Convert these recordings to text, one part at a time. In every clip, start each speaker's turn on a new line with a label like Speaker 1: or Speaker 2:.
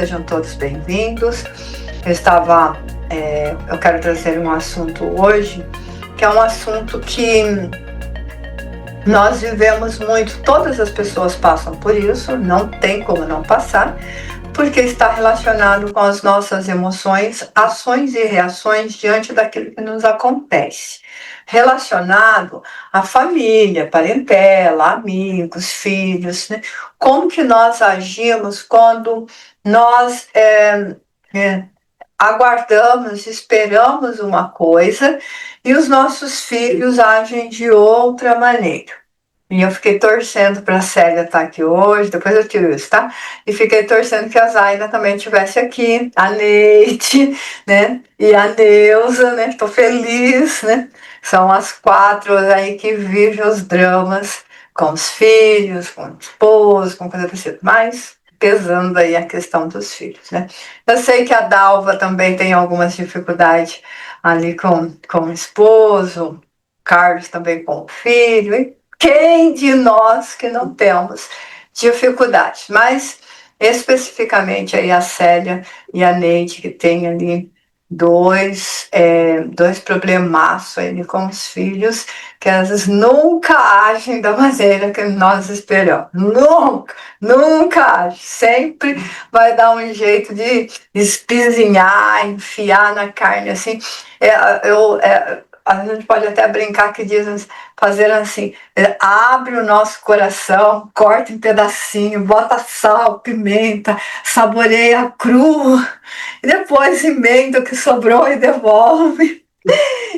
Speaker 1: sejam todos bem-vindos. Eu quero trazer um assunto hoje, que é um assunto que nós vivemos muito, todas as pessoas passam por isso, não tem como não passar, porque está relacionado com as nossas emoções, ações e reações diante daquilo que nos acontece. Relacionado à família, parentela, amigos, filhos, né? Como que nós agimos quando nós aguardamos, esperamos uma coisa e os nossos filhos agem de outra maneira. E eu fiquei torcendo para a Célia estar aqui hoje, depois eu tiro isso, tá? E fiquei torcendo que a Zaina também estivesse aqui, a Neide, né? E a Neuza, né? Estou feliz, né? São as 4 aí que vivem os dramas com os filhos, com o esposo, com coisa parecida. Mas pesando aí a questão dos filhos, né? Eu sei que a Dalva também tem algumas dificuldades ali com o esposo, Carlos também com o filho, hein? Quem de nós que não temos dificuldades? Mas especificamente aí a Célia e a Neide, que tem ali dois problemaços aí com os filhos, que às vezes nunca agem da maneira que nós esperamos. Nunca agem. Sempre vai dar um jeito de espizinhar, enfiar na carne, assim. A gente pode até brincar que diz fazer assim, abre o nosso coração, corta em pedacinho, bota sal, pimenta, saboreia cru, e depois emenda o que sobrou e devolve,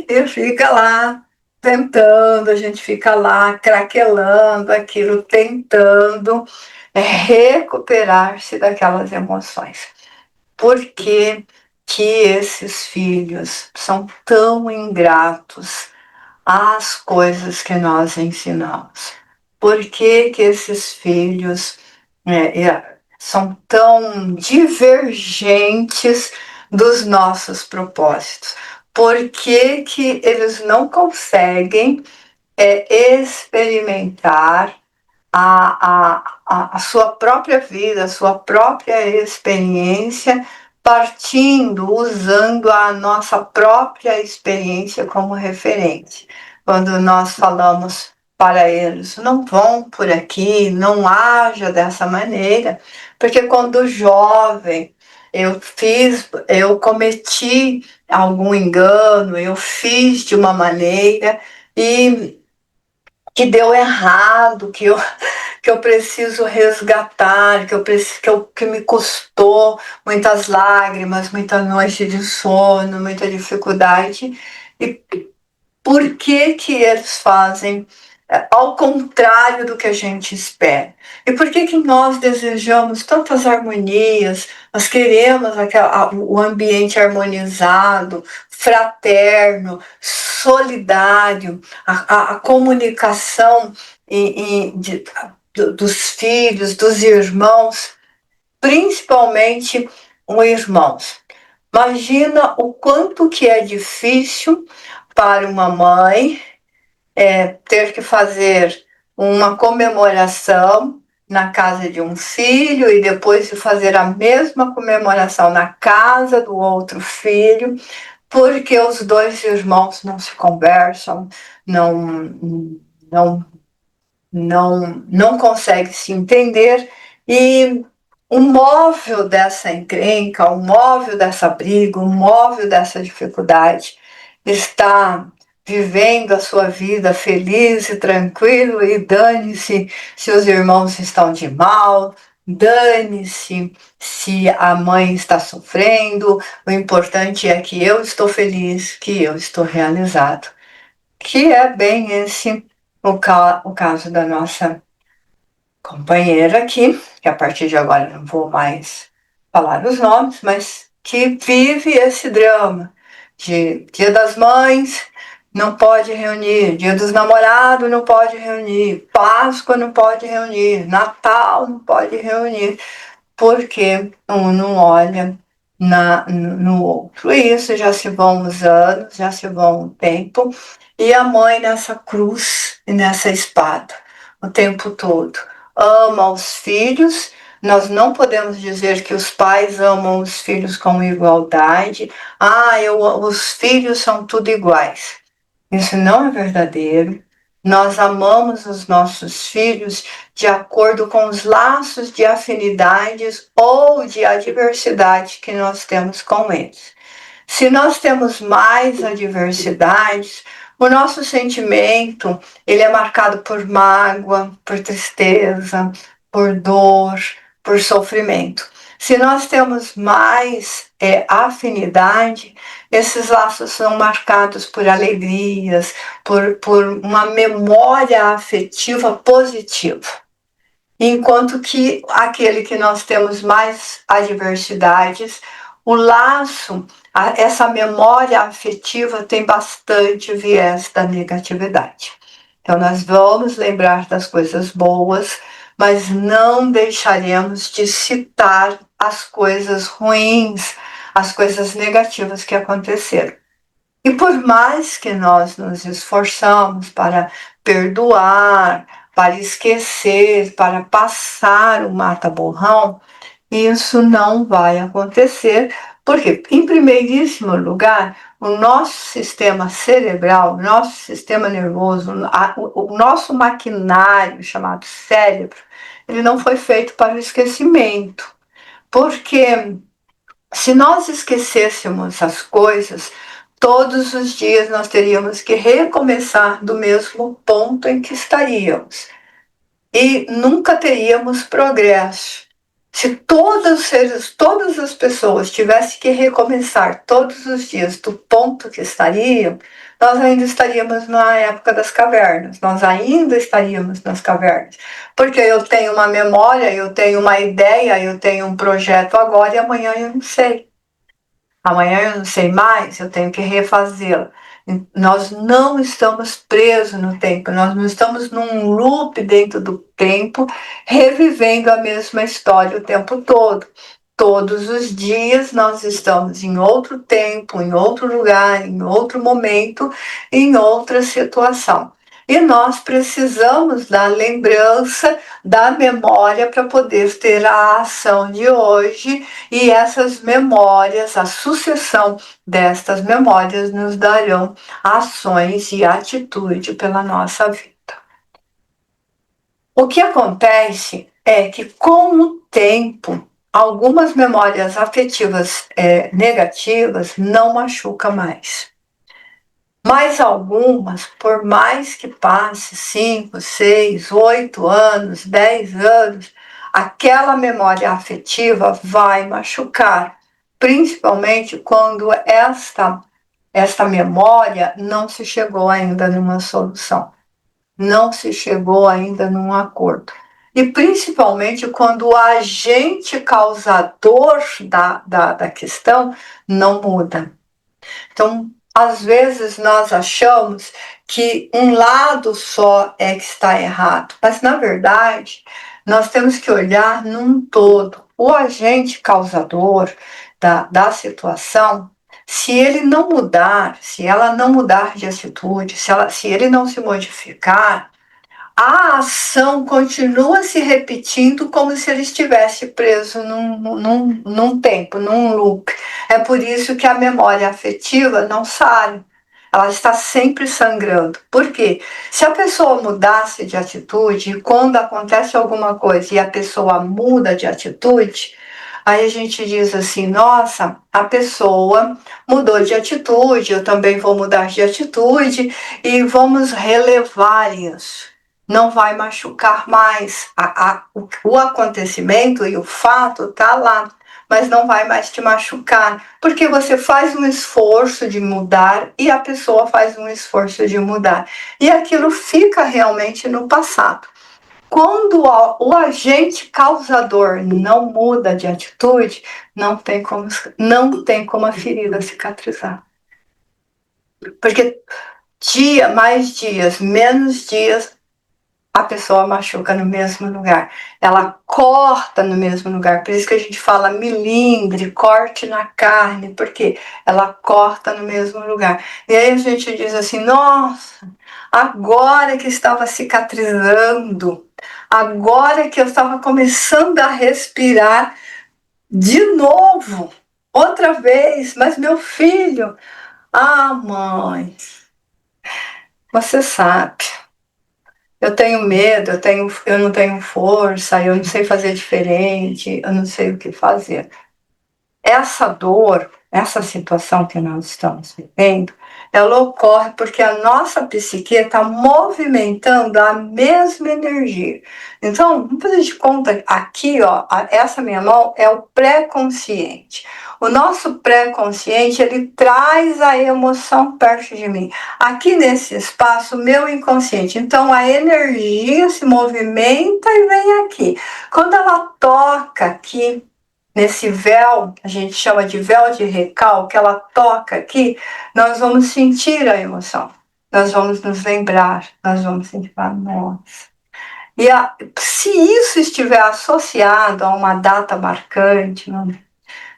Speaker 1: e fica lá tentando, a gente fica lá craquelando aquilo, tentando recuperar-se daquelas emoções. Por que que esses filhos são tão ingratos às coisas que nós ensinamos? Por que que esses filhos são tão divergentes dos nossos propósitos? Por que que eles não conseguem experimentar a sua própria vida, a sua própria experiência, partindo, usando a nossa própria experiência como referência? Quando nós falamos para eles, não vão por aqui, não haja dessa maneira, porque quando jovem eu cometi algum engano, eu fiz de uma maneira e que deu errado, que eu preciso resgatar, que me custou muitas lágrimas, muita noite de sono, muita dificuldade. E por que que eles fazem ao contrário do que a gente espera? E por que que nós desejamos tantas harmonias, nós queremos o ambiente harmonizado, fraterno, solidário, a comunicação dos filhos, dos irmãos, principalmente os irmãos. Imagina o quanto que é difícil para uma mãe ter que fazer uma comemoração na casa de um filho e depois de fazer a mesma comemoração na casa do outro filho, porque os dois irmãos não se conversam, não, não conseguem se entender, e o móvel dessa encrenca, o móvel dessa briga, o móvel dessa dificuldade está vivendo a sua vida feliz e tranquilo, e dane-se se os irmãos estão de mal, dane-se se a mãe está sofrendo, o importante é que eu estou feliz, que eu estou realizado. Que é bem esse o caso da nossa companheira aqui, que a partir de agora não vou mais falar os nomes, mas que vive esse drama de Dia das Mães não pode reunir, Dia dos Namorados não pode reunir, Páscoa não pode reunir, Natal não pode reunir, porque um não olha no outro. E isso já se vão os anos, já se vão o tempo, e a mãe nessa cruz e nessa espada o tempo todo. Ama os filhos, Nós não podemos dizer que os pais amam os filhos com igualdade. Os filhos são tudo iguais. Isso não é verdadeiro. Nós amamos os nossos filhos de acordo com os laços de afinidades ou de adversidade que nós temos com eles. Se nós temos mais adversidades, o nosso sentimento ele é marcado por mágoa, por tristeza, por dor, por sofrimento. Se nós temos mais afinidade, esses laços são marcados por alegrias, por uma memória afetiva positiva. Enquanto que aquele que nós temos mais adversidades, o laço, essa memória afetiva tem bastante viés da negatividade. Então nós vamos lembrar das coisas boas, mas não deixaremos de citar as coisas ruins, as coisas negativas que aconteceram. E por mais que nós nos esforçamos para perdoar, para esquecer, para passar o mata-borrão, isso não vai acontecer, porque, em primeiríssimo lugar, o nosso sistema cerebral, o nosso sistema nervoso, o nosso maquinário chamado cérebro, ele não foi feito para o esquecimento, porque se nós esquecêssemos as coisas, todos os dias nós teríamos que recomeçar do mesmo ponto em que estaríamos. E nunca teríamos progresso. Se todos os seres, todas as pessoas tivessem que recomeçar todos os dias do ponto que estariam, nós ainda estaríamos na época das cavernas, nós ainda estaríamos nas cavernas. Porque eu tenho uma memória, eu tenho uma ideia, eu tenho um projeto agora e amanhã eu não sei. Amanhã eu não sei mais, eu tenho que refazê-la. Nós não estamos presos no tempo, nós não estamos num loop dentro do tempo, revivendo a mesma história o tempo todo. Todos os dias nós estamos em outro tempo, em outro lugar, em outro momento, em outra situação. E nós precisamos da lembrança, da memória para poder ter a ação de hoje, e essas memórias, a sucessão destas memórias nos darão ações e atitude pela nossa vida. O que acontece é que com o tempo, algumas memórias afetivas negativas não machucam mais. Mas algumas, por mais que passe 5, 6, 8 anos, 10 anos, aquela memória afetiva vai machucar, principalmente quando esta memória não se chegou ainda numa solução, não se chegou ainda num acordo. E principalmente quando o agente causador da questão não muda. Então, às vezes nós achamos que um lado só é que está errado, mas na verdade nós temos que olhar num todo. O agente causador da situação, se ele não mudar, se ela não mudar de atitude, se ele não se modificar, a ação continua se repetindo como se ele estivesse preso num tempo, num loop. É por isso que a memória afetiva não sai. Ela está sempre sangrando. Por quê? Se a pessoa mudasse de atitude, e quando acontece alguma coisa e a pessoa muda de atitude, aí a gente diz assim, nossa, a pessoa mudou de atitude, eu também vou mudar de atitude e vamos relevar isso. Não vai machucar mais. O acontecimento e o fato está lá, mas não vai mais te machucar, porque você faz um esforço de mudar e a pessoa faz um esforço de mudar. E aquilo fica realmente no passado. Quando o agente causador não muda de atitude, não tem como a ferida cicatrizar. Porque mais dias, menos dias, a pessoa machuca no mesmo lugar. Ela corta no mesmo lugar. Por isso que a gente fala milindre, corte na carne, porque ela corta no mesmo lugar. E aí a gente diz assim, nossa, agora que estava cicatrizando, Agora que eu estava começando a respirar de novo, outra vez, mas meu filho, mãe, você sabe, eu tenho medo, eu não tenho força, eu não sei fazer diferente, eu não sei o que fazer. Essa dor, essa situação que nós estamos vivendo, ela ocorre porque a nossa psique está movimentando a mesma energia. Então, vamos fazer de conta, aqui, ó, essa minha mão é o pré-consciente. O nosso pré-consciente, ele traz a emoção perto de mim. Aqui nesse espaço, meu inconsciente. Então, a energia se movimenta e vem aqui. Quando ela toca aqui, nesse véu, a gente chama de véu de recalque, ela toca aqui, nós vamos sentir a emoção, nós vamos nos lembrar, nós vamos sentir, nossa. E se isso estiver associado a uma data marcante,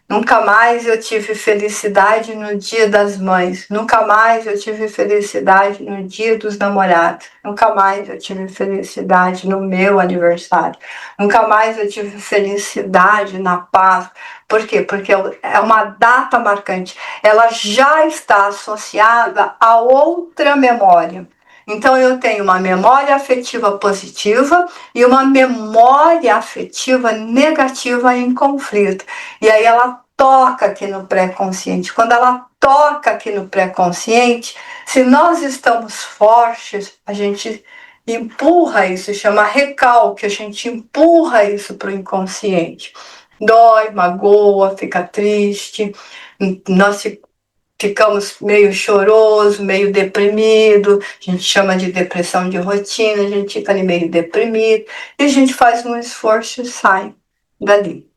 Speaker 1: nunca mais eu tive felicidade no Dia das Mães. Nunca mais eu tive felicidade no Dia dos Namorados. Nunca mais eu tive felicidade no meu aniversário. Nunca mais eu tive felicidade na Páscoa. Por quê? Porque é uma data marcante. Ela já está associada a outra memória. Então eu tenho uma memória afetiva positiva e uma memória afetiva negativa em conflito. E aí ela toca aqui no pré-consciente. Quando ela toca aqui no pré-consciente, se nós estamos fortes, a gente empurra isso, chama recalque, a gente empurra isso para o inconsciente. Dói, magoa, fica triste, nós ficamos meio choroso, meio deprimido, a gente chama de depressão de rotina, a gente fica ali meio deprimido, e a gente faz um esforço e sai dali.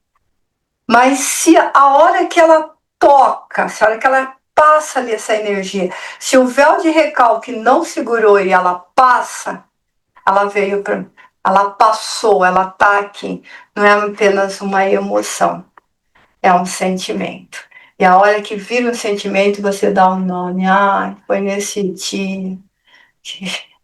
Speaker 1: Mas se a hora que ela toca, se a hora que ela passa ali essa energia, se o véu de recalque não segurou e ela passa, ela veio para, ela passou, ela está aqui. Não é apenas uma emoção, é um sentimento. E a hora que vira um sentimento, você dá um nome. Foi nesse dia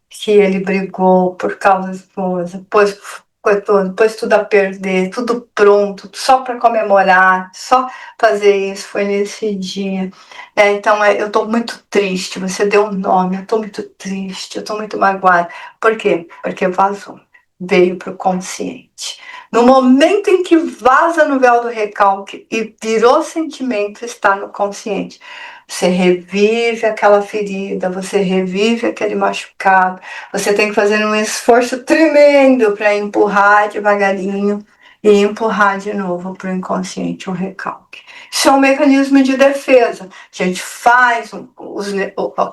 Speaker 1: que ele brigou por causa da esposa, pôs tudo a perder, tudo pronto, só para comemorar, só fazer isso, foi nesse dia. Então, eu estou muito triste, você deu um nome, eu estou muito triste, eu estou muito magoada. Por quê? Porque vazou, veio para o consciente. No momento em que vaza no véu do recalque e virou sentimento, está no consciente. Você revive aquela ferida, você revive aquele machucado. Você tem que fazer um esforço tremendo para empurrar devagarinho e empurrar de novo para o inconsciente o recalque. Isso é um mecanismo de defesa. A gente faz,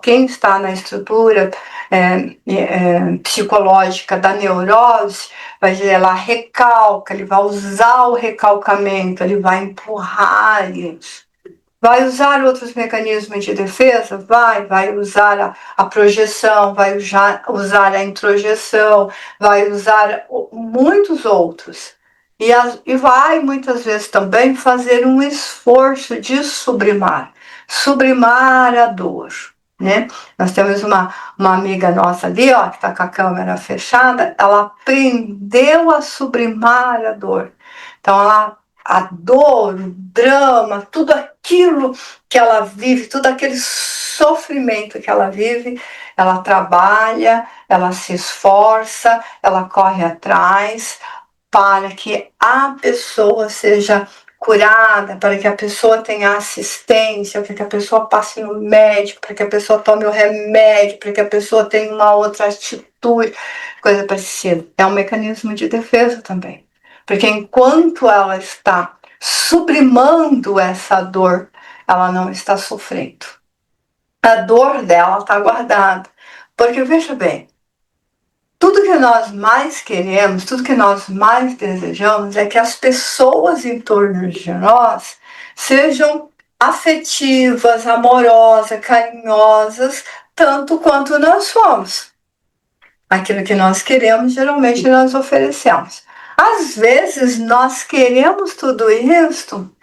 Speaker 1: quem está na estrutura psicológica da neurose, vai dizer, ela recalca, ele vai usar o recalcamento, ele vai empurrar isso. Vai usar outros mecanismos de defesa? Vai usar a projeção, vai usar a introjeção, vai usar muitos outros. E vai muitas vezes também fazer um esforço de sublimar a dor. Né? Nós temos uma amiga nossa ali, ó, que está com a câmera fechada, ela aprendeu a sublimar a dor. Então, a dor, o drama, tudo aquilo que ela vive, todo aquele sofrimento que ela vive, ela trabalha, ela se esforça, ela corre atrás para que a pessoa seja curada, para que a pessoa tenha assistência, para que a pessoa passe no médico, para que a pessoa tome o remédio, para que a pessoa tenha uma outra atitude, coisa parecida. É um mecanismo de defesa também. Porque enquanto ela está sublimando essa dor, ela não está sofrendo. A dor dela está guardada. Porque, veja bem, tudo que nós mais queremos, tudo que nós mais desejamos é que as pessoas em torno de nós sejam afetivas, amorosas, carinhosas, tanto quanto nós somos. Aquilo que nós queremos, geralmente nós oferecemos. Às vezes nós queremos tudo isso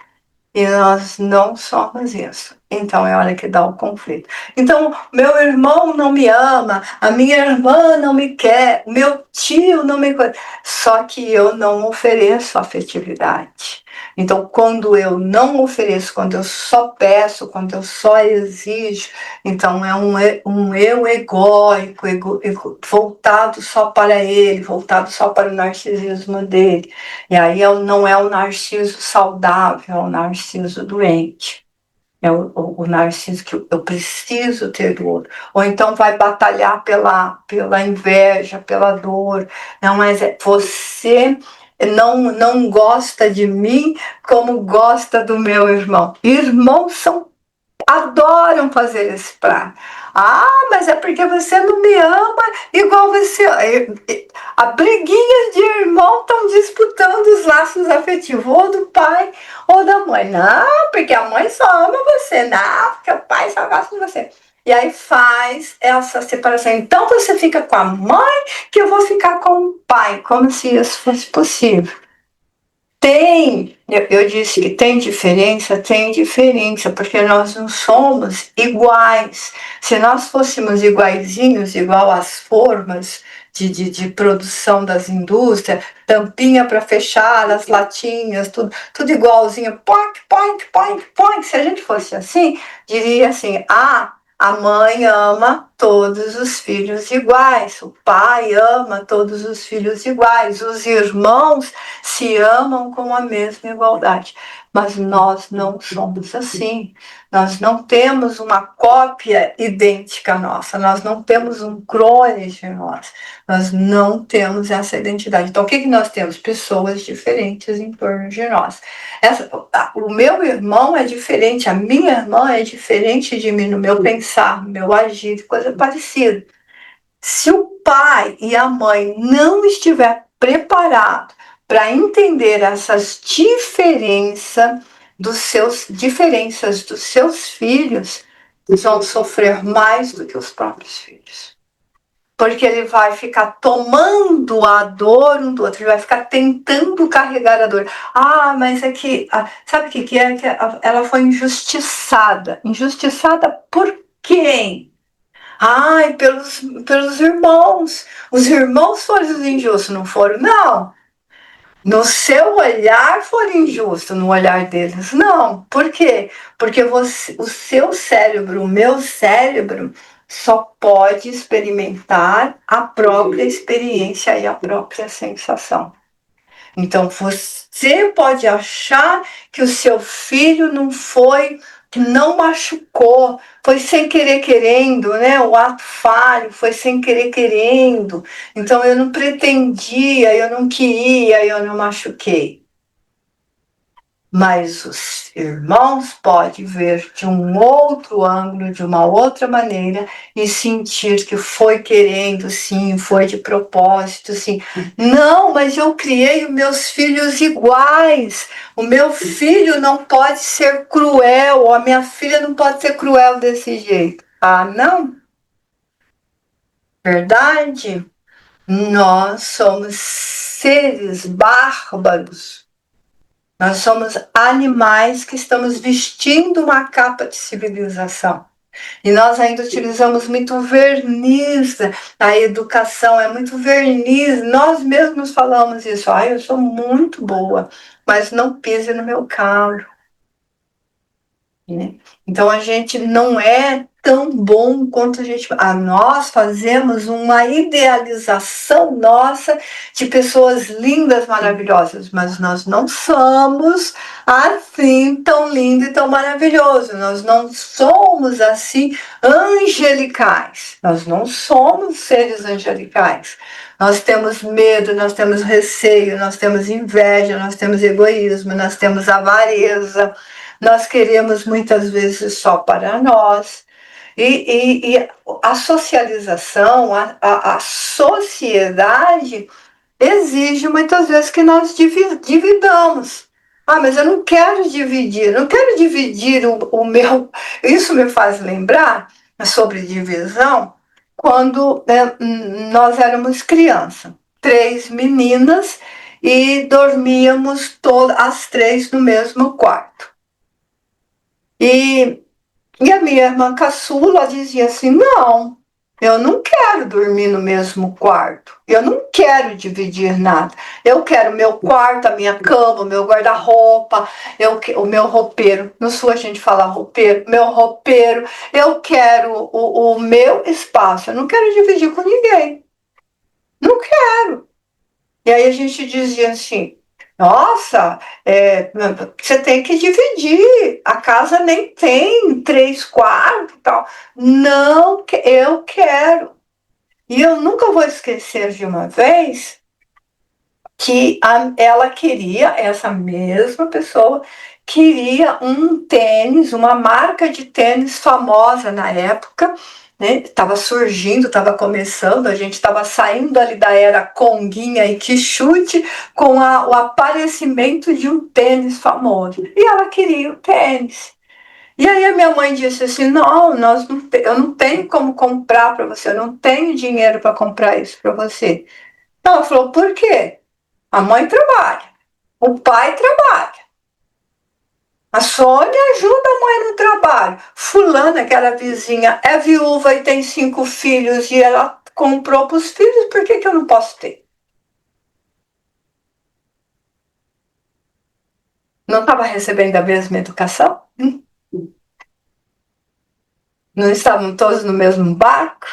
Speaker 1: e nós não somos isso. então é a hora que dá o conflito. Então, meu irmão não me ama, a minha irmã não me quer, meu tio não me quer. Só que eu não ofereço afetividade. Então, quando eu não ofereço, quando eu só peço, quando eu só exijo, então é um eu egóico, voltado só para ele, voltado só para o narcisismo dele. E aí não é o narciso saudável, é o narciso doente. É o narciso que eu preciso ter do outro. Ou então vai batalhar pela inveja, pela dor. Não, mas você não gosta de mim como gosta do meu irmão. Irmãos adoram fazer esse prato. Ah, mas é porque você não me ama igual você. A briguinha de irmão estão disputando os laços afetivos, ou do pai ou da mãe. Não, porque a mãe só ama você. Não, porque o pai só gosta de você. E aí faz essa separação. Então você fica com a mãe, que eu vou ficar com o pai, como se isso fosse possível. Eu disse que tem diferença, porque nós não somos iguais. Se nós fôssemos iguaizinhos, igual às formas de produção das indústrias, tampinha para fechar, as latinhas, tudo igualzinho, poink, poink, poink, poink. Se a gente fosse assim, diria assim, a mãe ama todos os filhos iguais, o pai ama todos os filhos iguais, os irmãos se amam com a mesma igualdade. Mas nós não somos assim. Nós não temos uma cópia idêntica nossa, nós não temos um clone de nós não temos essa identidade. Então, o que nós temos? Pessoas diferentes em torno de nós. O meu irmão é diferente, a minha irmã é diferente de mim no meu pensar, no meu agir, coisa parecida. Se o pai e a mãe não estiver preparado para entender essas diferenças dos seus filhos, eles vão sofrer mais do que os próprios filhos. Porque ele vai ficar tomando a dor um do outro, ele vai ficar tentando carregar a dor. Ah, mas é que, sabe o que é? Que ela foi injustiçada. Injustiçada por quem? Ai, pelos irmãos. Os irmãos foram os injustos, não foram? Não. No seu olhar foram injustos, no olhar deles. Não. Por quê? Porque o seu cérebro, o meu cérebro, só pode experimentar a própria experiência e a própria sensação. Então, você pode achar que o seu filho que não machucou, foi sem querer querendo, né? O ato falho foi sem querer querendo. Então, eu não pretendia, eu não queria, eu não machuquei. Mas os irmãos podem ver de um outro ângulo, de uma outra maneira, e sentir que foi querendo, sim, foi de propósito, sim. Não, mas eu criei os meus filhos iguais. O meu filho não pode ser cruel, ou a minha filha não pode ser cruel desse jeito. Ah, não? Verdade? Nós somos seres bárbaros. Nós somos animais que estamos vestindo uma capa de civilização. E nós ainda utilizamos muito verniz. A educação é muito verniz. Nós mesmos falamos isso. Eu sou muito boa, mas não pise no meu calo. Né? Então a gente não é tão bom quanto nós fazemos uma idealização nossa de pessoas lindas, maravilhosas, mas nós não somos assim tão lindo e tão maravilhoso. Nós não somos assim angelicais. Nós não somos seres angelicais. Nós temos medo, nós temos receio, nós temos inveja, nós temos egoísmo, nós temos avareza. Nós queremos muitas vezes só para nós. E a socialização, a sociedade exige muitas vezes que nós dividamos. Mas eu não quero dividir o meu. Isso me faz lembrar sobre divisão quando nós éramos crianças, 3 meninas, e dormíamos as 3 no mesmo quarto. E E a minha irmã caçula dizia assim: não, eu não quero dormir no mesmo quarto. Eu não quero dividir nada. Eu quero meu quarto, a minha cama, o meu guarda-roupa, o meu roupeiro. No sul a gente fala roupeiro, meu roupeiro. Eu quero o meu espaço. Eu não quero dividir com ninguém. Não quero. E aí a gente dizia assim: nossa, você tem que dividir. A casa nem tem 3 quartos e tal. Não, eu quero. E eu nunca vou esquecer de uma vez que ela queria, essa mesma pessoa, queria um tênis, uma marca de tênis famosa na época, né? Estava surgindo, estava começando, a gente estava saindo ali da era Conguinha e Quixute com o aparecimento de um tênis famoso. E ela queria o tênis. E aí a minha mãe disse assim: não, eu não tenho como comprar para você, eu não tenho dinheiro para comprar isso para você. Ela falou: por quê? A mãe trabalha, o pai trabalha. A Sônia ajuda a mãe no trabalho. Fulana, aquela vizinha, é viúva e tem 5 filhos e ela comprou para os filhos, por que, que eu não posso ter? Não estava recebendo a mesma educação? Não estavam todos no mesmo barco?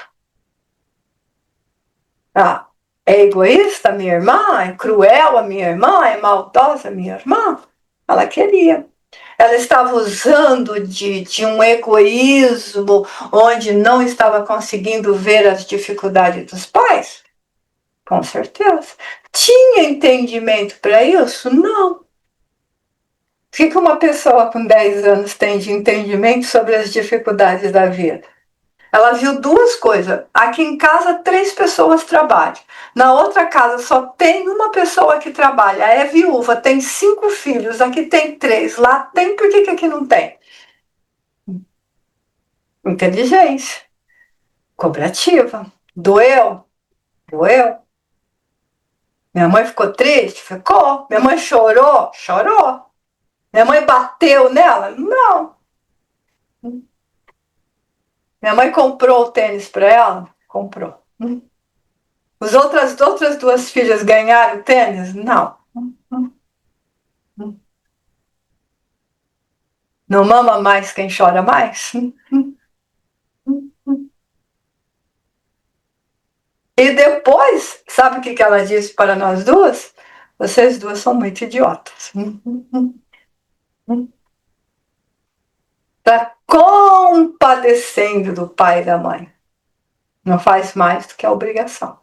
Speaker 1: Ah, é egoísta a minha irmã? É cruel a minha irmã? É maldosa a minha irmã? Ela queria. Ela estava usando de um egoísmo onde não estava conseguindo ver as dificuldades dos pais? Com certeza. Tinha entendimento para isso? Não. O que uma pessoa com 10 anos tem de entendimento sobre as dificuldades da vida? Ela viu 2 coisas. Aqui em casa, 3 pessoas trabalham. Na outra casa, só tem uma pessoa que trabalha. É viúva, tem 5 filhos. Aqui tem 3. Lá tem, por que, que aqui não tem? Inteligência. Cobrativa. Doeu? Doeu. Minha mãe ficou triste? Ficou. Minha mãe chorou? Chorou. Minha mãe bateu nela? Não. Minha mãe comprou o tênis para ela? Comprou. As outras 2 filhas ganharam tênis? Não. Não mama mais quem chora mais? E depois, sabe o que ela disse para nós duas? Vocês duas são muito idiotas. Está compadecendo do pai e da mãe. Não faz mais do que a obrigação.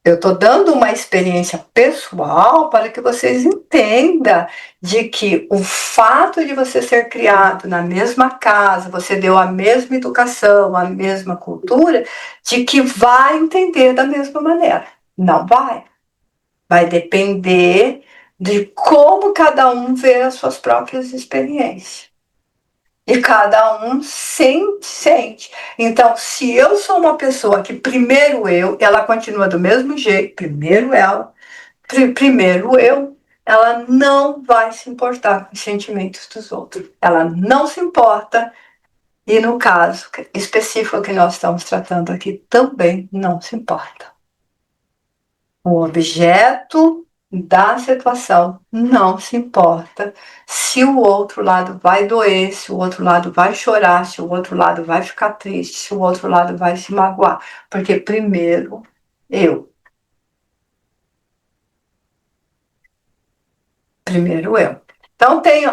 Speaker 1: Eu estou dando uma experiência pessoal para que vocês entendam de que o fato de você ser criado na mesma casa, você deu a mesma educação, a mesma cultura, de que vai entender da mesma maneira. Não vai. Vai depender de como cada um vê as suas próprias experiências. E cada um sente. Então, se eu sou uma pessoa que primeiro ela continua do mesmo jeito, primeiro ela, primeiro ela não vai se importar com os sentimentos dos outros. Ela não se importa, e no caso específico que nós estamos tratando aqui, também não se importa. O objeto da situação não se importa se o outro lado vai doer, se o outro lado vai chorar, se o outro lado vai ficar triste, se o outro lado vai se magoar, porque primeiro eu. Primeiro eu. Então tem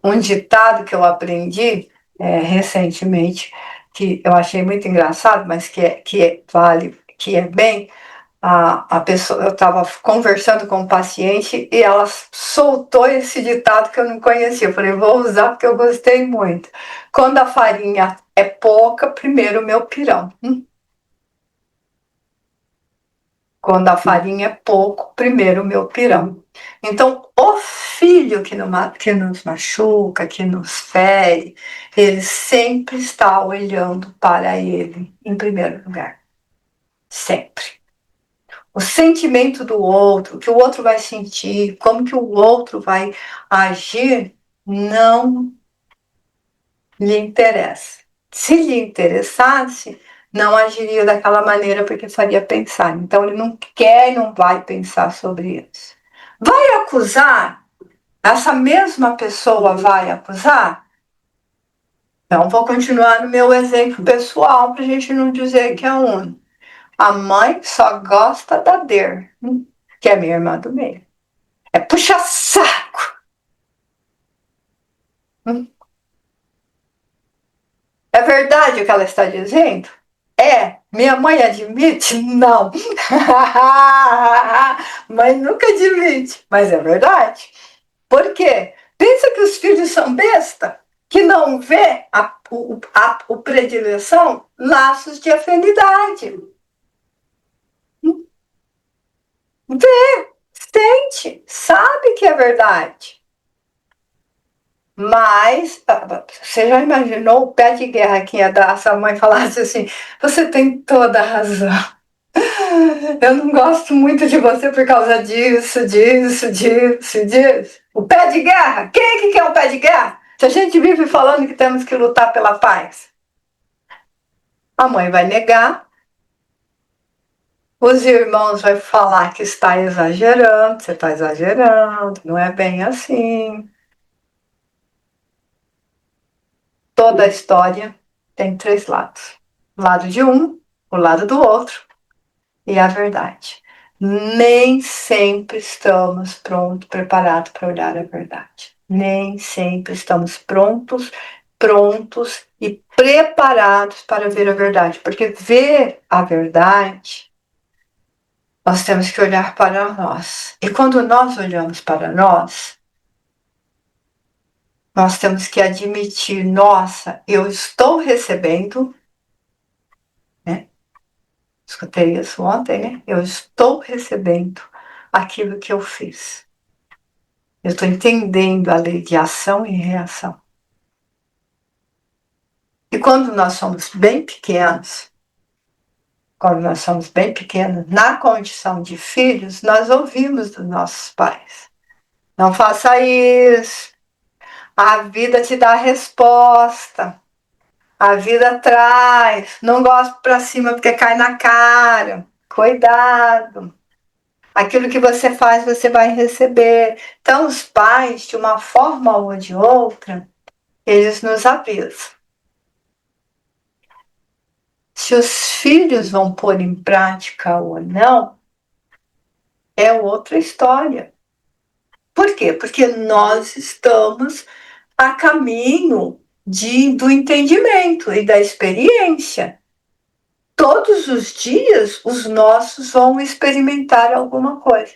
Speaker 1: um ditado que eu aprendi recentemente, que eu achei muito engraçado, mas vale, que é bem. A pessoa, eu estava conversando com um paciente e ela soltou esse ditado que eu não conhecia. Eu falei: vou usar porque eu gostei muito. Quando a farinha é pouca, primeiro o meu pirão. Quando a farinha é pouco, primeiro o meu pirão. Então, o filho que nos machuca, que nos fere, ele sempre está olhando para ele em primeiro lugar. Sempre. O sentimento do outro, o que o outro vai sentir, como que o outro vai agir, não lhe interessa. Se lhe interessasse, não agiria daquela maneira porque faria pensar. Então ele não quer e não vai pensar sobre isso. Vai acusar? Essa mesma pessoa vai acusar? Então vou continuar no meu exemplo pessoal para a gente não dizer que é um. A mãe só gosta da Der, que é minha irmã do meio. É puxa saco. É verdade o que ela está dizendo? É. Minha mãe admite? Não. Mãe nunca admite, mas é verdade. Por quê? Pensa que os filhos são besta, que não vê o predileção, laços de afinidade. Vê, sente, sabe que é verdade. Mas você já imaginou o pé de guerra que ia dar se a mãe falasse assim: você tem toda a razão. Eu não gosto muito de você por causa disso, disso, disso, disso. O pé de guerra? Quem é que quer um pé de guerra? Se a gente vive falando que temos que lutar pela paz, a mãe vai negar, os irmãos vão falar que está exagerando, você está exagerando, não é bem assim. Toda a história tem três lados. O lado de um, o lado do outro e a verdade. Nem sempre estamos prontos, preparados para olhar a verdade. Nem sempre estamos prontos e preparados para ver a verdade. Porque ver a verdade, nós temos que olhar para nós. E quando nós olhamos para nós temos que admitir, nossa, eu estou recebendo, né? Escutei isso ontem, né? Eu estou recebendo aquilo que eu fiz. Eu estou entendendo a lei de ação e reação. E quando nós somos bem pequenos, na condição de filhos, nós ouvimos dos nossos pais. Não faça isso. A vida te dá a resposta. A vida traz. Não gosto para cima porque cai na cara. Cuidado. Aquilo que você faz, você vai receber. Então, os pais, de uma forma ou de outra, eles nos avisam. Se os filhos vão pôr em prática ou não, é outra história. Por quê? Porque nós estamos a caminho do entendimento e da experiência. Todos os dias, os nossos vão experimentar alguma coisa.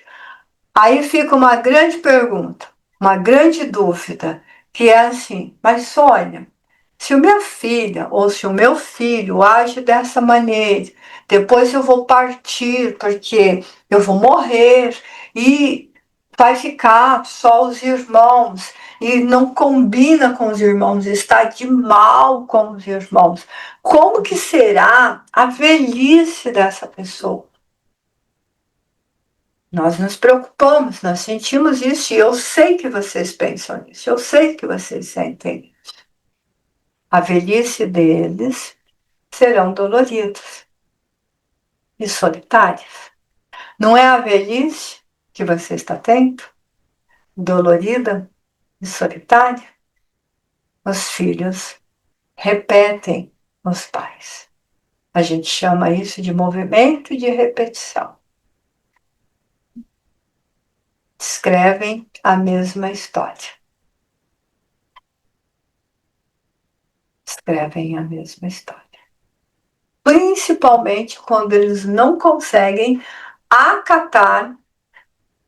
Speaker 1: Aí fica uma grande pergunta, uma grande dúvida, que é assim, mas olha, se a minha filha ou se o meu filho age dessa maneira, depois eu vou partir porque eu vou morrer e vai ficar só os irmãos e não combina com os irmãos, está de mal com os irmãos. Como que será a velhice dessa pessoa? Nós nos preocupamos, nós sentimos isso e eu sei que vocês pensam nisso, eu sei que vocês sentem. A velhice deles serão doloridas e solitárias. Não é a velhice que você está tendo, dolorida e solitária? Os filhos repetem os pais. A gente chama isso de movimento de repetição. Escrevem a mesma história. Escrevem a mesma história. Principalmente quando eles não conseguem acatar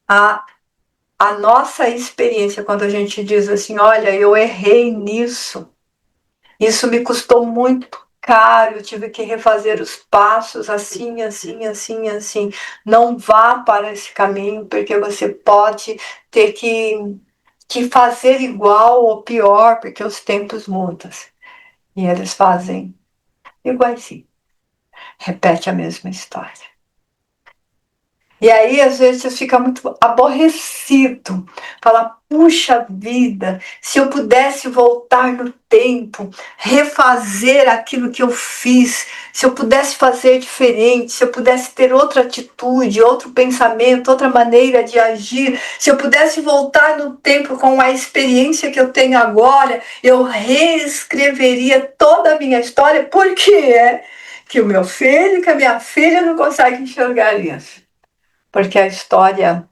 Speaker 1: a nossa experiência, quando a gente diz assim, olha, eu errei nisso, isso me custou muito caro, eu tive que refazer os passos assim, assim, assim, assim. Não vá para esse caminho, porque você pode ter que fazer igual ou pior, porque os tempos mudam. E eles fazem igualzinho, repete a mesma história. E aí, às vezes, você fica muito aborrecido. Fala, puxa vida, se eu pudesse voltar no tempo, refazer aquilo que eu fiz, se eu pudesse fazer diferente, se eu pudesse ter outra atitude, outro pensamento, outra maneira de agir, se eu pudesse voltar no tempo com a experiência que eu tenho agora, eu reescreveria toda a minha história. Por que é que o meu filho, que a minha filha não conseguem enxergar isso? Porque a história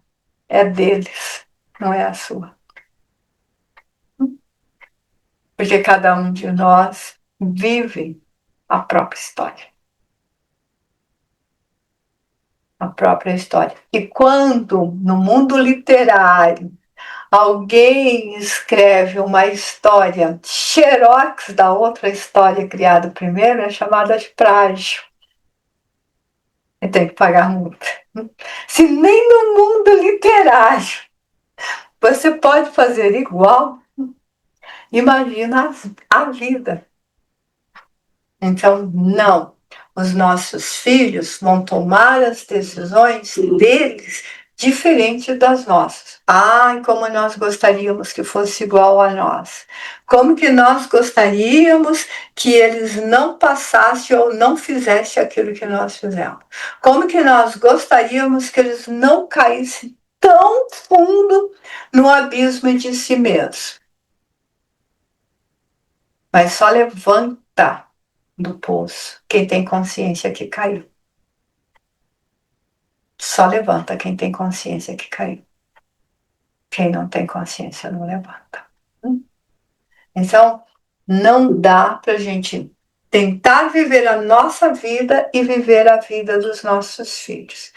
Speaker 1: é deles, não é a sua. Porque cada um de nós vive a própria história. A própria história. E quando, no mundo literário, alguém escreve uma história xerox da outra história criada primeiro, é chamada de plágio. E tem que pagar multa. Se nem no mundo literário você pode fazer igual, imagina a vida. Então, não. Os nossos filhos vão tomar as decisões deles diferente das nossas. Ai, como nós gostaríamos que fosse igual a nós. Como que nós gostaríamos que eles não passassem ou não fizessem aquilo que nós fizemos. Como que nós gostaríamos que eles não caíssem tão fundo no abismo de si mesmos. Mas só levanta do poço quem tem consciência que caiu. Só levanta quem tem consciência que caiu. Quem não tem consciência não levanta. Então, não dá para a gente tentar viver a nossa vida e viver a vida dos nossos filhos.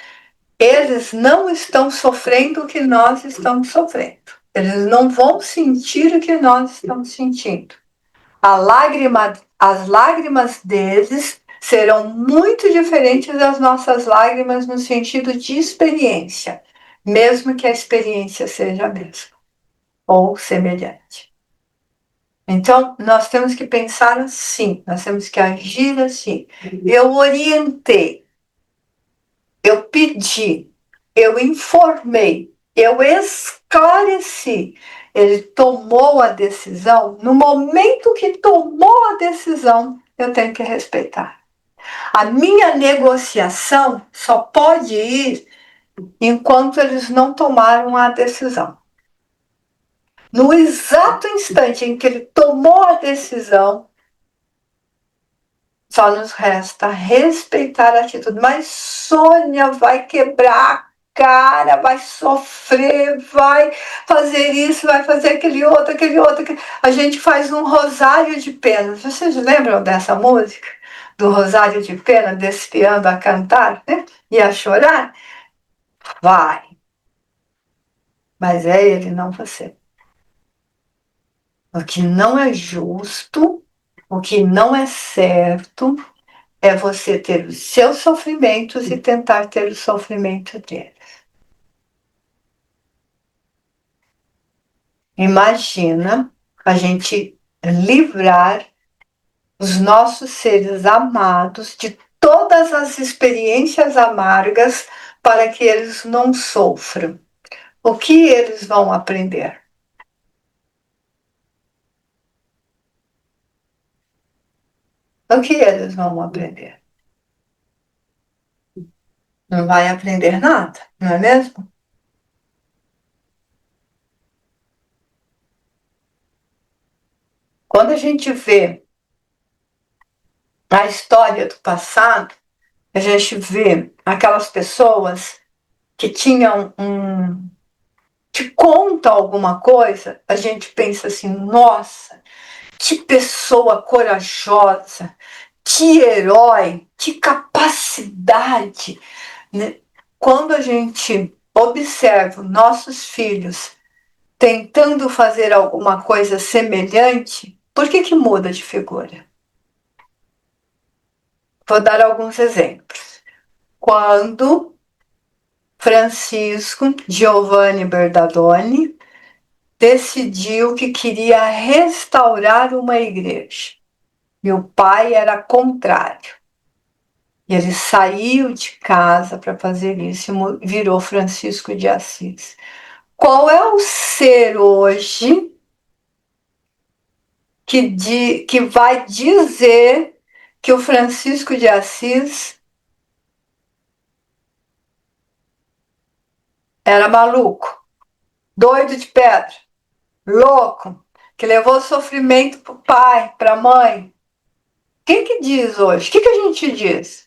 Speaker 1: Eles não estão sofrendo o que nós estamos sofrendo. Eles não vão sentir o que nós estamos sentindo. As lágrimas deles serão muito diferentes das nossas lágrimas no sentido de experiência, mesmo que a experiência seja a mesma ou semelhante. Então, nós temos que pensar assim, nós temos que agir assim. Eu orientei, eu pedi, eu informei, eu esclareci. Ele tomou a decisão, no momento que tomou a decisão, eu tenho que respeitar. A minha negociação só pode ir enquanto eles não tomaram a decisão. No exato instante em que ele tomou a decisão, só nos resta respeitar a atitude. Mas Sônia vai quebrar a cara, vai sofrer, vai fazer isso, vai fazer aquele outro, aquele outro. A gente faz um rosário de penas. Vocês lembram dessa música? Do rosário de pena, desfiando a cantar, né? E a chorar? Vai. Mas é ele, não você. O que não é justo, o que não é certo, é você ter os seus sofrimentos e tentar ter o sofrimento dele. Imagina a gente livrar os nossos seres amados de todas as experiências amargas para que eles não sofram. O que eles vão aprender? O que eles vão aprender? Não vai aprender nada, não é mesmo? Quando a gente vê a história do passado, a gente vê aquelas pessoas que tinham te conta alguma coisa, a gente pensa assim, nossa, que pessoa corajosa, que herói, que capacidade, né? Quando a gente observa nossos filhos tentando fazer alguma coisa semelhante, por que muda de figura? Vou dar alguns exemplos. Quando Francisco Giovanni Bernardoni decidiu que queria restaurar uma igreja. E o pai era contrário. E ele saiu de casa para fazer isso e virou Francisco de Assis. Qual é o ser hoje que vai dizer que o Francisco de Assis era maluco, doido de pedra, louco, que levou sofrimento para o pai, para a mãe? Quem que diz hoje? O que a gente diz?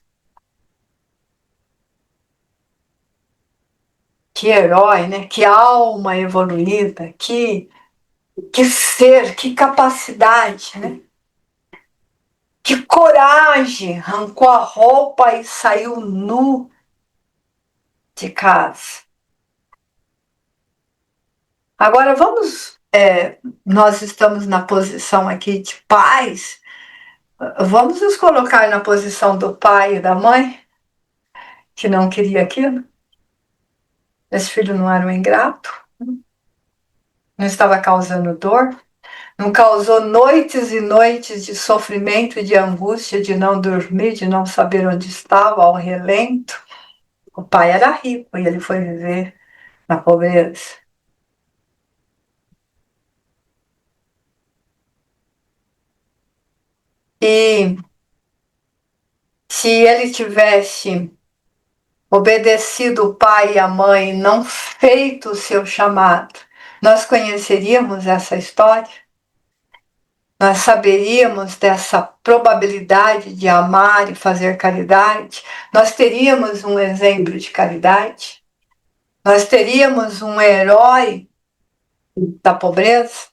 Speaker 1: Que herói, né? Que alma evoluída, que ser, que capacidade, né? Que coragem! Arrancou a roupa e saiu nu de casa. Agora nós estamos na posição aqui de pais, vamos nos colocar na posição do pai e da mãe, que não queria aquilo. Esse filho não era um ingrato, não estava causando dor, não causou noites e noites de sofrimento e de angústia, de não dormir, de não saber onde estava, ao relento. O pai era rico e ele foi viver na pobreza. E se ele tivesse obedecido o pai e a mãe, não feito o seu chamado, nós conheceríamos essa história? Nós saberíamos dessa probabilidade de amar e fazer caridade? Nós teríamos um exemplo de caridade? Nós teríamos um herói da pobreza?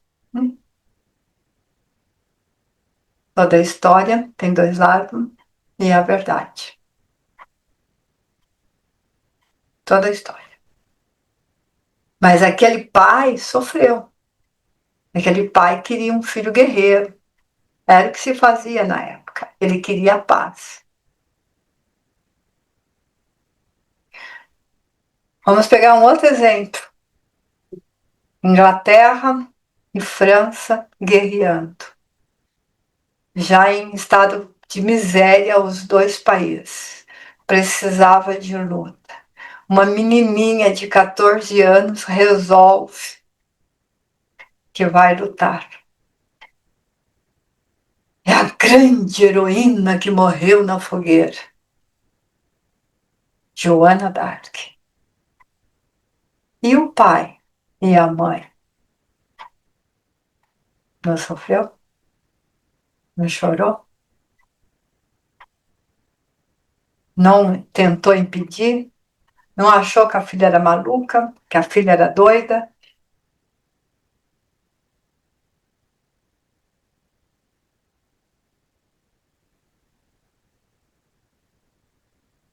Speaker 1: Toda história tem dois lados e é a verdade. Toda história. Mas aquele pai sofreu. Aquele pai queria um filho guerreiro. Era o que se fazia na época. Ele queria a paz. Vamos pegar um outro exemplo. Inglaterra e França guerreando. Já em estado de miséria, os dois países. Precisava de luta. Uma menininha de 14 anos resolve que vai lutar. É a grande heroína que morreu na fogueira. Joana d'Arc. E o pai e a mãe? Não sofreu? Não chorou? Não tentou impedir? Não achou que a filha era maluca? Que a filha era doida?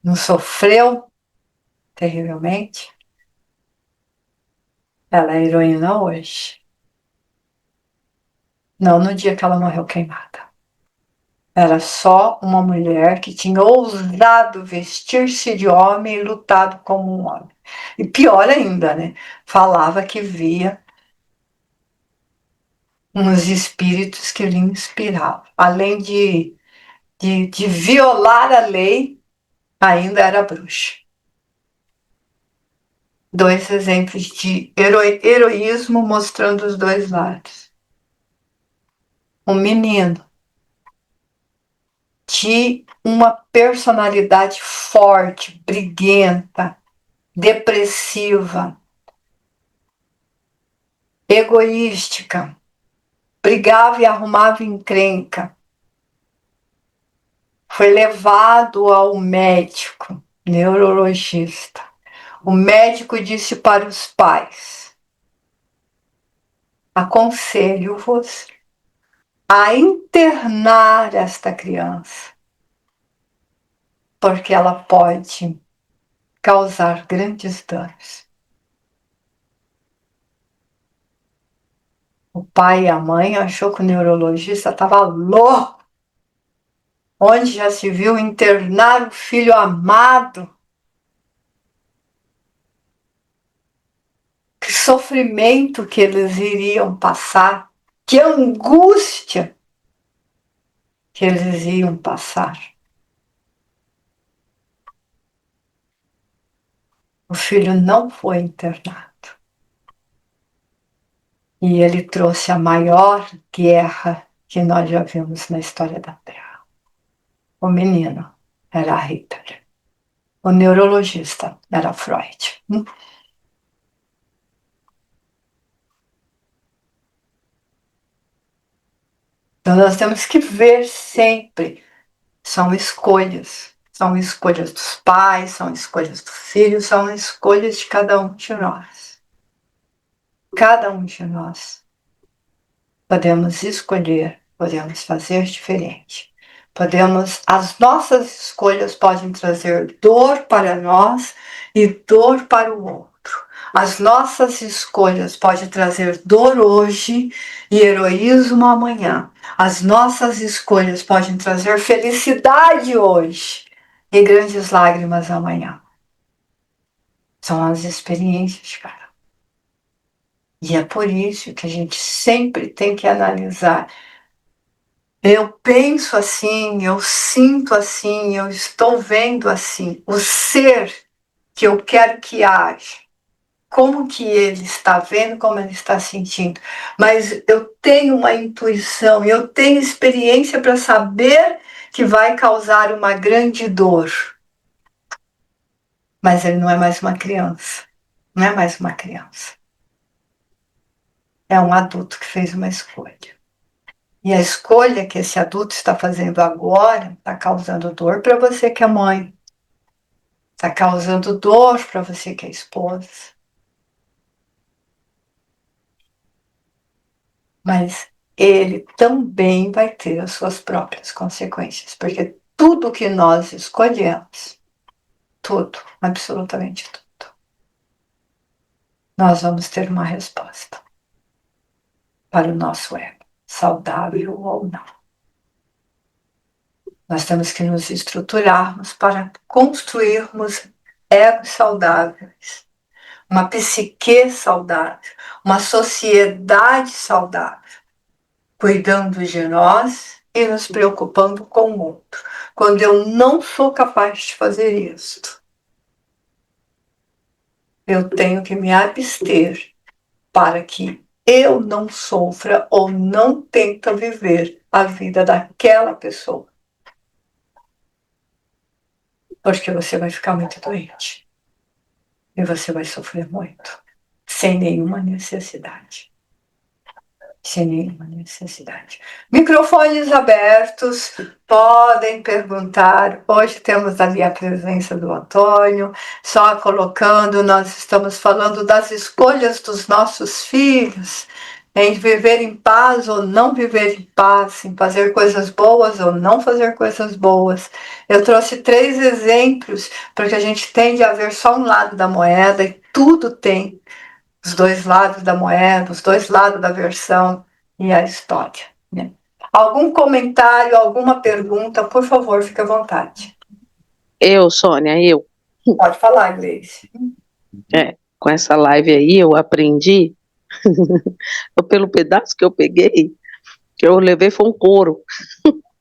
Speaker 1: Não sofreu terrivelmente? Ela é heroína hoje. Não no dia que ela morreu queimada. Era só uma mulher que tinha ousado vestir-se de homem e lutado como um homem. E pior ainda, né? Falava que via uns espíritos que lhe inspiravam. Além de violar a lei, ainda era bruxa. Dois exemplos de heroísmo mostrando os dois lados. Um menino de uma personalidade forte, briguenta, depressiva, egoística, brigava e arrumava encrenca. Foi levado ao médico, neurologista. O médico disse para os pais: aconselho-vos a internar esta criança, porque ela pode causar grandes danos. O pai e a mãe achou que o neurologista estava louco. Onde já se viu internar o filho amado? Que sofrimento que eles iriam passar, que angústia que eles iam passar. O filho não foi internado. E ele trouxe a maior guerra que nós já vimos na história da Terra. O menino era Hitler. O neurologista era Freud. Então nós temos que ver sempre. São escolhas. São escolhas dos pais, são escolhas dos filhos, são escolhas de cada um de nós. Cada um de nós podemos escolher, podemos fazer diferente. As nossas escolhas podem trazer dor para nós e dor para o outro. As nossas escolhas podem trazer dor hoje e heroísmo amanhã. As nossas escolhas podem trazer felicidade hoje e grandes lágrimas amanhã. São as experiências, cara. E é por isso que a gente sempre tem que analisar. Eu penso assim, eu sinto assim, eu estou vendo assim. O ser que eu quero que haja, como que ele está vendo, como ele está sentindo. Mas eu tenho uma intuição, eu tenho experiência para saber que vai causar uma grande dor. Mas ele não é mais uma criança. Não é mais uma criança. É um adulto que fez uma escolha. E a escolha que esse adulto está fazendo agora está causando dor para você que é mãe. Está causando dor para você que é esposa. Mas ele também vai ter as suas próprias consequências, porque tudo que nós escolhemos, tudo, absolutamente tudo, nós vamos ter uma resposta para o nosso ego, saudável ou não. Nós temos que nos estruturarmos para construirmos egos saudáveis, uma psique saudável, uma sociedade saudável, cuidando de nós e nos preocupando com o outro. Quando eu não sou capaz de fazer isto, eu tenho que me abster para que eu não sofra ou não tente viver a vida daquela pessoa. Porque você vai ficar muito doente. E você vai sofrer muito. Sem nenhuma necessidade. Sem nenhuma necessidade. Microfones abertos, podem perguntar. Hoje temos ali a presença do Antônio, só colocando, nós estamos falando das escolhas dos nossos filhos, em viver em paz ou não viver em paz, em fazer coisas boas ou não fazer coisas boas. Eu trouxe 3 exemplos, porque a gente tende a ver só um lado da moeda e tudo tem os 2 lados da moeda, os 2 lados da versão e a história. Né? Algum comentário, alguma pergunta, por favor, fique à vontade.
Speaker 2: Sônia, eu.
Speaker 1: Pode falar, Gleice.
Speaker 2: Com essa live aí eu aprendi, pelo pedaço que eu peguei, que eu levei foi um couro.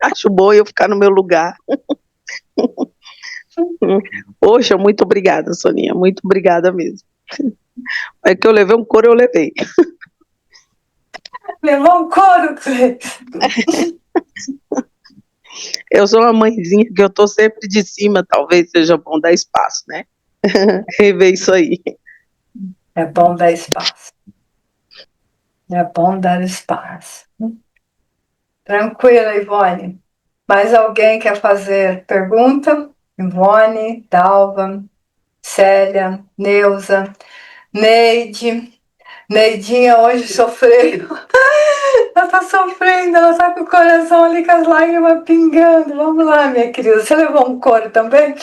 Speaker 2: Acho bom eu ficar no meu lugar. Poxa, muito obrigada, Soninha, muito obrigada mesmo. É que eu levei um couro, eu levei.
Speaker 1: Levou um couro, Gleice.
Speaker 2: Eu sou uma mãezinha que eu tô sempre de cima, talvez seja bom dar espaço, né? Rever isso aí.
Speaker 1: É bom dar espaço. É bom dar espaço. Tranquila, Ivone. Mais alguém quer fazer pergunta? Ivone, Dalva, Célia, Neuza, Neide. Neidinha hoje sofreu. Ela tá sofrendo, ela tá com o coração ali com as lágrimas pingando. Vamos lá, minha querida. Você levou um couro também?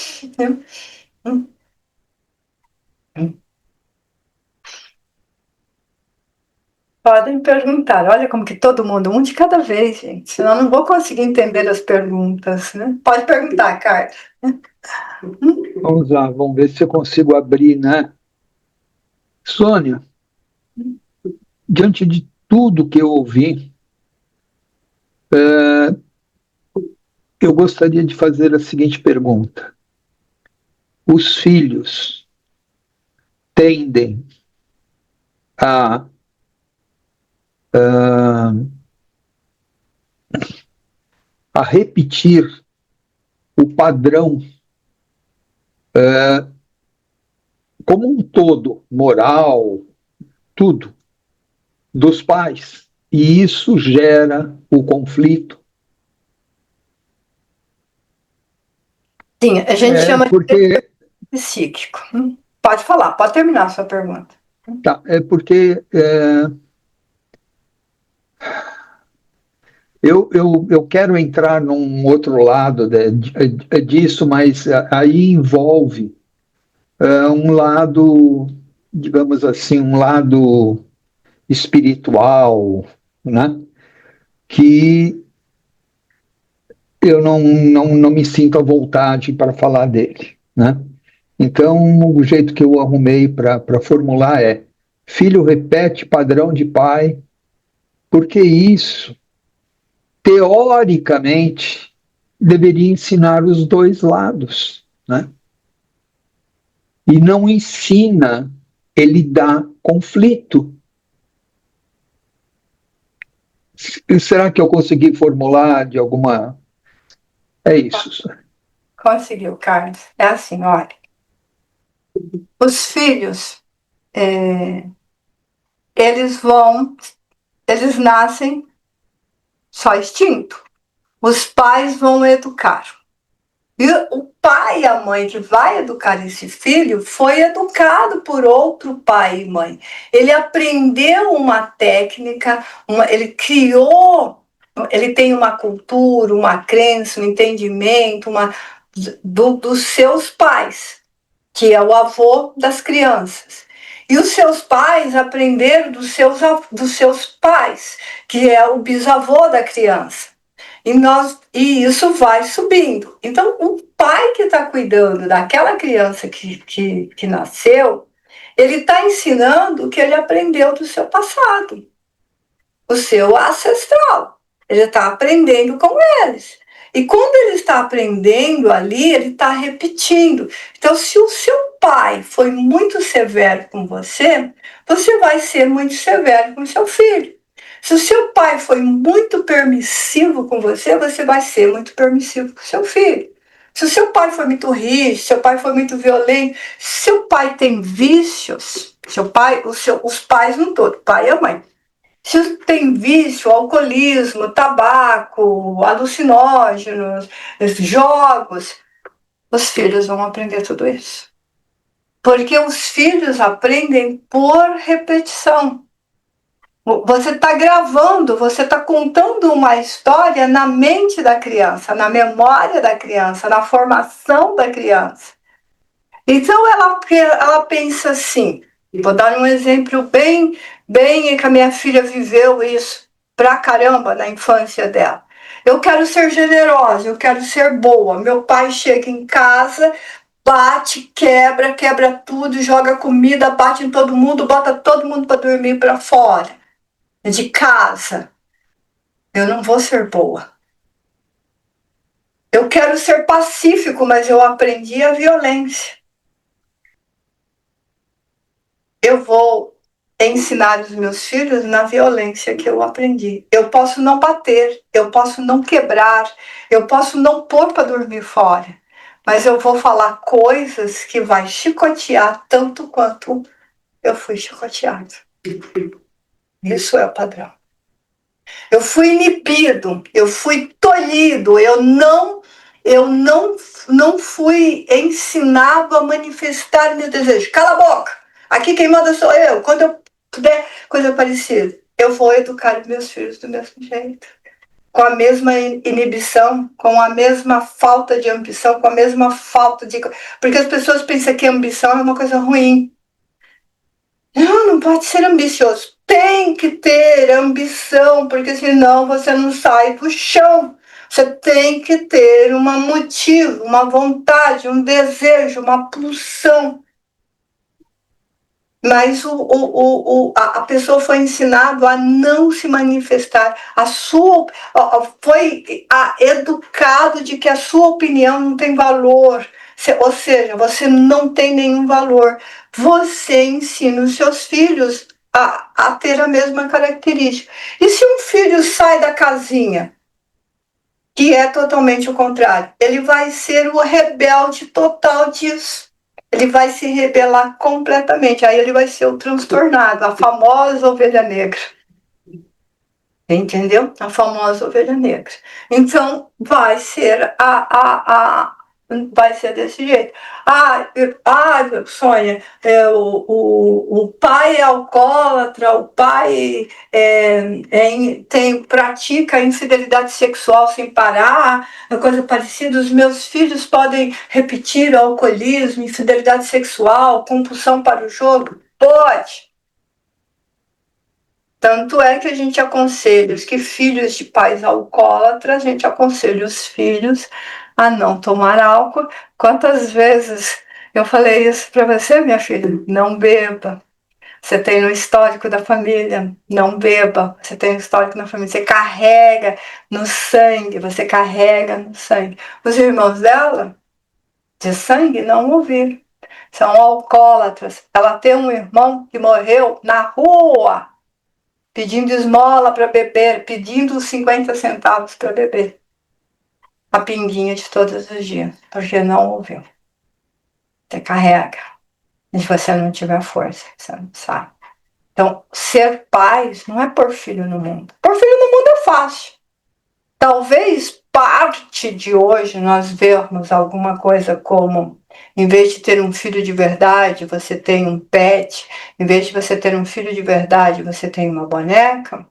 Speaker 1: Podem perguntar. Olha como que todo mundo, um de cada vez, gente. Senão eu não vou conseguir entender as perguntas, né? Pode perguntar, Carlos.
Speaker 3: Vamos lá, vamos ver se eu consigo abrir, né? Sônia, diante de tudo que eu ouvi, eu gostaria de fazer a seguinte pergunta. Os filhos tendem a repetir o padrão como um todo, moral, tudo, dos pais. E isso gera o conflito.
Speaker 1: Sim, a gente chama
Speaker 3: porque...
Speaker 1: de psíquico. Pode falar, pode terminar a sua pergunta.
Speaker 3: Tá, é porque eu quero entrar num outro lado disso, mas aí envolve um lado, digamos assim, um lado espiritual, né? Que eu não me sinto à vontade para falar dele, né? Então, o jeito que eu arrumei para formular é: filho repete padrão de pai, porque isso, teoricamente, deveria ensinar os dois lados, né? E não ensina, ele dá conflito. Será que eu consegui formular de alguma... É isso.
Speaker 1: Conseguiu, Carlos. É assim, olha. Os filhos, eles nascem só instinto. Os pais vão educar. E o pai e a mãe que vai educar esse filho foi educado por outro pai e mãe. Ele aprendeu uma técnica, ele criou, ele tem uma cultura, uma crença, um entendimento dos seus pais, que é o avô das crianças. E os seus pais aprenderam dos seus pais, que é o bisavô da criança. E isso vai subindo. Então, o pai que está cuidando daquela criança que nasceu, ele está ensinando o que ele aprendeu do seu passado, o seu ancestral. Ele está aprendendo com eles. E quando ele está aprendendo ali, ele está repetindo. Então, se o seu pai foi muito severo com você, você vai ser muito severo com seu filho. Se o seu pai foi muito permissivo com você, você vai ser muito permissivo com seu filho. Se o seu pai foi muito rígido, seu pai foi muito violento, se seu pai tem vícios, os pais não todos, pai e a mãe. Se tem vício, alcoolismo, tabaco, alucinógenos, jogos, os filhos vão aprender tudo isso. Porque os filhos aprendem por repetição. Você está gravando, você está contando uma história na mente da criança, na memória da criança, na formação da criança. Então ela pensa assim, vou dar um exemplo bem que a minha filha viveu isso pra caramba na infância dela. Eu quero ser generosa, eu quero ser boa. Meu pai chega em casa, bate, quebra tudo, joga comida, bate em todo mundo, bota todo mundo para dormir para fora de casa. Eu não vou ser boa. Eu quero ser pacífico, mas eu aprendi a violência. Eu vou ensinar os meus filhos na violência que eu aprendi. Eu posso não bater, eu posso não quebrar, eu posso não pôr para dormir fora, mas eu vou falar coisas que vai chicotear tanto quanto eu fui chicoteado. Isso é o padrão. Eu fui inibido, eu fui tolhido, eu não fui ensinado a manifestar meu desejo. Cala a boca! Aqui quem manda sou eu. Quando eu puder, coisa parecida, eu vou educar os meus filhos do mesmo jeito. Com a mesma inibição, com a mesma falta de ambição, com a mesma falta de... Porque as pessoas pensam que ambição é uma coisa ruim. Não pode ser ambicioso. Tem que ter ambição, porque senão você não sai do chão. Você tem que ter um motivo, uma vontade, um desejo, uma pulsão. Mas a pessoa foi ensinada a não se manifestar. Foi educado de que a sua opinião não tem valor. Ou seja, você não tem nenhum valor. Você ensina os seus filhos a ter a mesma característica. E se um filho sai da casinha, que é totalmente o contrário, ele vai ser o rebelde total disso. Ele vai se rebelar completamente. Aí ele vai ser o transtornado, a famosa ovelha negra. Entendeu? A famosa ovelha negra. Então, vai ser desse jeito. Sônia, o pai é alcoólatra, o pai pratica infidelidade sexual sem parar, coisa parecida. Os meus filhos podem repetir o alcoolismo, infidelidade sexual, compulsão para o jogo? Pode. Tanto é que a gente aconselha os filhos de pais alcoólatras, a gente aconselha os filhos a não tomar álcool. Quantas vezes eu falei isso para você, minha filha? Não beba. Você tem no histórico da família, não beba. Você tem no histórico da família, você carrega no sangue, você carrega no sangue. Os irmãos dela, de sangue, não ouviram. São alcoólatras. Ela tem um irmão que morreu na rua, pedindo esmola para beber, pedindo 50 centavos para beber. A pinguinha de todos os dias, porque não ouviu. Você carrega. E se você não tiver força, você não sabe. Então, ser pais não é pôr filho no mundo. Pôr filho no mundo é fácil. Talvez parte de hoje nós vermos alguma coisa como, em vez de ter um filho de verdade, você tem um pet. Em vez de você ter um filho de verdade, você tem uma boneca.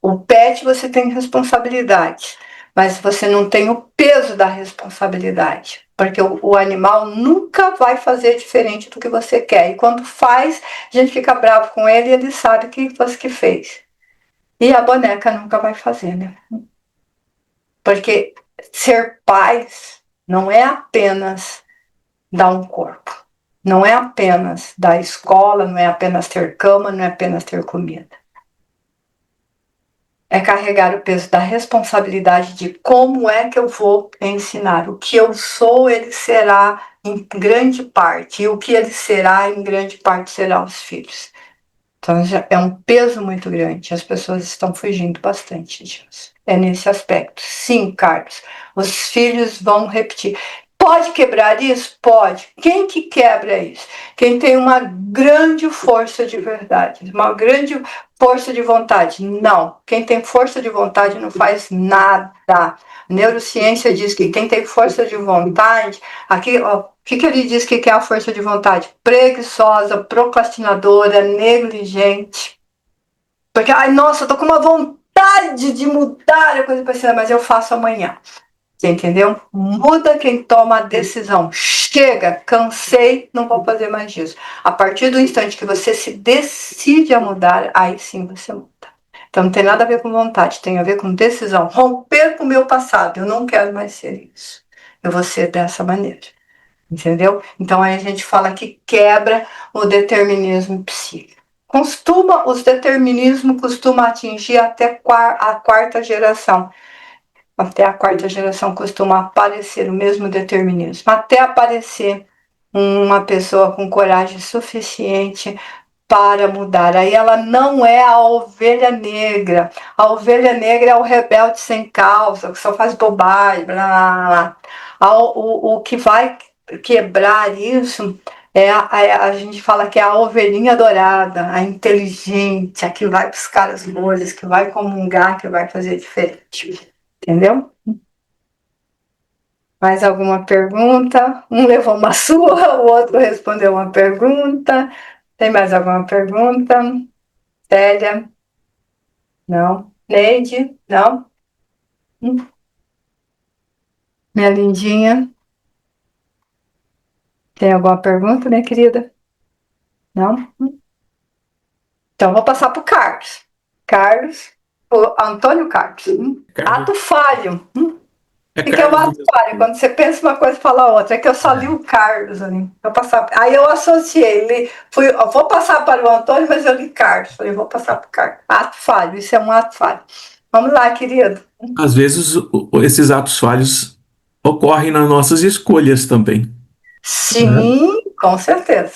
Speaker 1: O pet você tem responsabilidade, mas você não tem o peso da responsabilidade, porque o animal nunca vai fazer diferente do que você quer, e quando faz, a gente fica bravo com ele e ele sabe que você que fez. E a boneca nunca vai fazer, né? Porque ser pais não é apenas dar um corpo, não é apenas dar escola, não é apenas ter cama, não é apenas ter comida. É carregar o peso da responsabilidade de como é que eu vou ensinar. O que eu sou, ele será em grande parte, e o que ele será, em grande parte, será os filhos. Então, é um peso muito grande, as pessoas estão fugindo bastante disso. É nesse aspecto. Sim, Carlos, os filhos vão repetir. Pode quebrar isso? Pode. Quem que quebra isso? Quem tem uma grande força de verdade, uma grande força de vontade. Não. Quem tem força de vontade não faz nada. A neurociência diz que quem tem força de vontade, aqui, ó, o que ele diz que é a força de vontade? Preguiçosa, procrastinadora, negligente. Porque, ai, nossa, eu tô com uma vontade de mudar a coisa parecida, mas eu faço amanhã. Você entendeu? Muda quem toma a decisão. Chega, cansei, não vou fazer mais disso. A partir do instante que você se decide a mudar, aí sim você muda. Então não tem nada a ver com vontade, tem a ver com decisão. Romper com o meu passado, eu não quero mais ser isso. Eu vou ser dessa maneira. Entendeu? Então aí a gente fala que quebra o determinismo psíquico. Os determinismos costumam atingir até a quarta geração. Até a quarta geração costuma aparecer o mesmo determinismo. Até aparecer uma pessoa com coragem suficiente para mudar. Aí ela não é a ovelha negra. A ovelha negra é o rebelde sem causa, que só faz bobagem, blá, blá, blá. O que vai quebrar isso a gente fala que é a ovelhinha dourada, a inteligente, a que vai buscar as bolhas, que vai comungar, que vai fazer diferente. Entendeu? Mais alguma pergunta? Um levou uma surra, o outro respondeu uma pergunta. Tem mais alguma pergunta? Célia? Não. Neide? Não? Minha lindinha? Tem alguma pergunta, minha querida? Não? Então, vou passar para o Carlos. Carlos, o Antônio Carlos.
Speaker 4: Carlos.
Speaker 1: Ato falho.
Speaker 4: É
Speaker 1: O que é o ato
Speaker 4: Carlos.
Speaker 1: falho? Quando você pensa uma coisa e fala outra. É que eu só li o Carlos ali. Aí eu associei. Eu vou passar para o Antônio, mas eu li Carlos. Falei, vou passar para o Carlos. Ato falho. Isso é um ato falho. Vamos lá, querido.
Speaker 4: Às vezes esses atos falhos ocorrem nas nossas escolhas também.
Speaker 1: Sim, com certeza.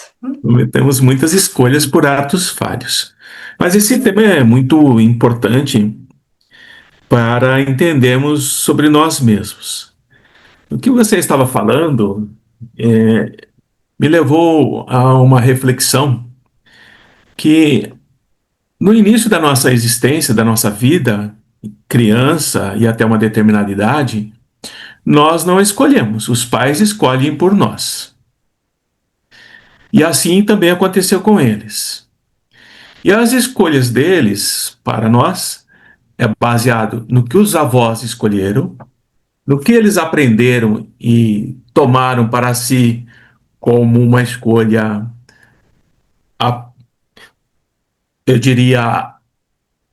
Speaker 4: Temos muitas escolhas por atos falhos. Mas esse tema é muito importante para entendermos sobre nós mesmos. O que você estava falando me levou a uma reflexão que no início da nossa existência, da nossa vida, criança e até uma determinada idade, nós não escolhemos, os pais escolhem por nós. E assim também aconteceu com eles. E as escolhas deles, para nós, é baseado no que os avós escolheram, no que eles aprenderam e tomaram para si como uma escolha, eu diria,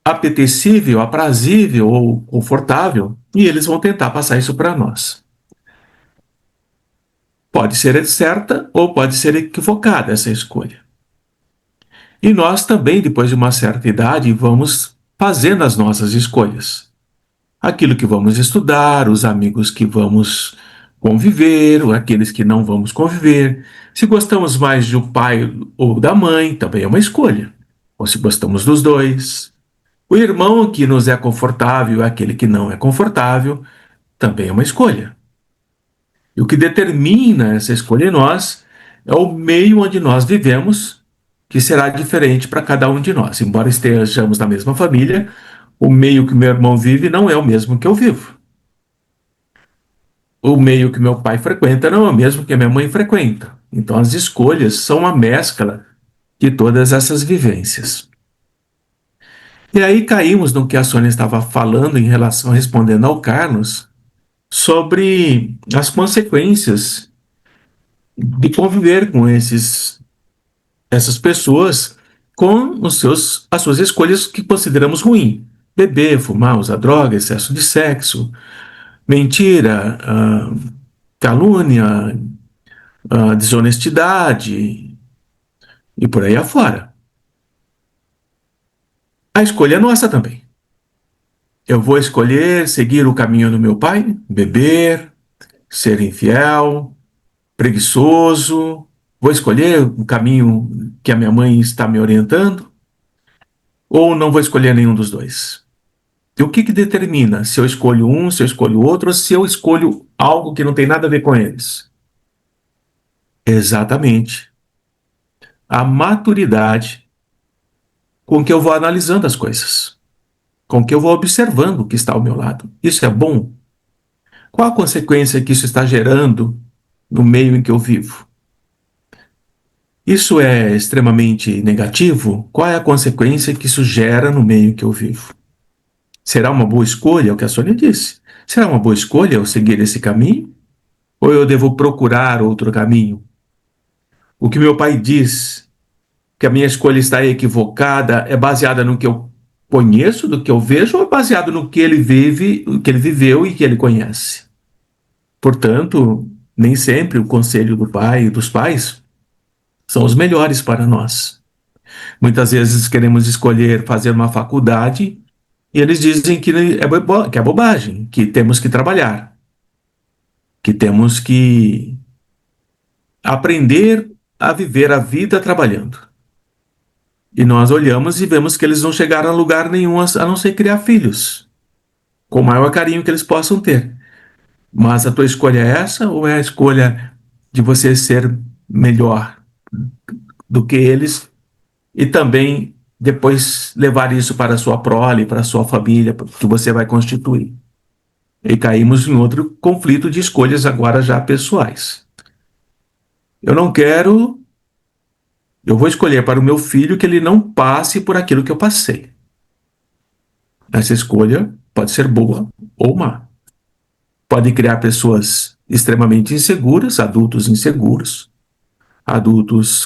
Speaker 4: apetecível, aprazível ou confortável, e eles vão tentar passar isso para nós. Pode ser certa ou pode ser equivocada essa escolha. E nós também, depois de uma certa idade, vamos fazendo as nossas escolhas. Aquilo que vamos estudar, os amigos que vamos conviver, ou aqueles que não vamos conviver. Se gostamos mais do pai ou da mãe, também é uma escolha. Ou se gostamos dos dois. O irmão que nos é confortável, aquele que não é confortável, também é uma escolha. E o que determina essa escolha em nós é o meio onde nós vivemos, que será diferente para cada um de nós. Embora estejamos na mesma família, o meio que meu irmão vive não é o mesmo que eu vivo. O meio que meu pai frequenta não é o mesmo que a minha mãe frequenta. Então as escolhas são uma mescla de todas essas vivências. E aí caímos no que a Sônia estava falando em relação, respondendo ao Carlos, sobre as consequências de conviver com essas pessoas com as suas escolhas que consideramos ruim. Beber, fumar, usar droga, excesso de sexo, mentira, calúnia, desonestidade e por aí afora. A escolha é nossa também. Eu vou escolher seguir o caminho do meu pai, beber, ser infiel, preguiçoso. Vou escolher o caminho que a minha mãe está me orientando ou não vou escolher nenhum dos dois? E o que determina se eu escolho um, se eu escolho outro, ou se eu escolho algo que não tem nada a ver com eles? Exatamente. A maturidade com que eu vou analisando as coisas, com que eu vou observando o que está ao meu lado. Isso é bom? Qual a consequência que isso está gerando no meio em que eu vivo? Isso é extremamente negativo? Qual é a consequência que isso gera no meio em que eu vivo? Será uma boa escolha, é o que a Sônia disse? Será uma boa escolha eu seguir esse caminho? Ou eu devo procurar outro caminho? O que meu pai diz, que a minha escolha está equivocada, é baseada no que eu conheço, do que eu vejo, ou é baseado no que ele vive, o que ele viveu e que ele conhece? Portanto, nem sempre o conselho do pai e dos pais são os melhores para nós. Muitas vezes queremos escolher fazer uma faculdade e eles dizem que é bobagem, que temos que trabalhar, que temos que aprender a viver a vida trabalhando. E nós olhamos e vemos que eles não chegaram a lugar nenhum a não ser criar filhos, com o maior carinho que eles possam ter. Mas a tua escolha é essa ou é a escolha de você ser melhor do que eles e também depois levar isso para a sua prole, para a sua família, que você vai constituir? E caímos em outro conflito de escolhas agora já pessoais. Eu vou escolher para o meu filho que ele não passe por aquilo que eu passei. Essa escolha pode ser boa ou má. Pode criar pessoas extremamente inseguras, adultos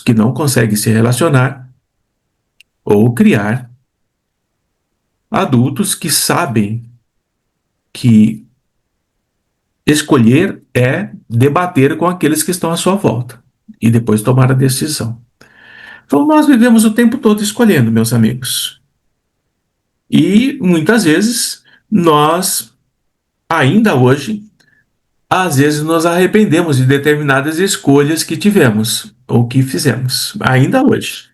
Speaker 4: que não conseguem se relacionar, ou criar adultos que sabem que escolher é debater com aqueles que estão à sua volta e depois tomar a decisão. Então nós vivemos o tempo todo escolhendo, meus amigos. E muitas vezes nós, ainda hoje, às vezes nos arrependemos de determinadas escolhas que tivemos ou que fizemos, ainda hoje.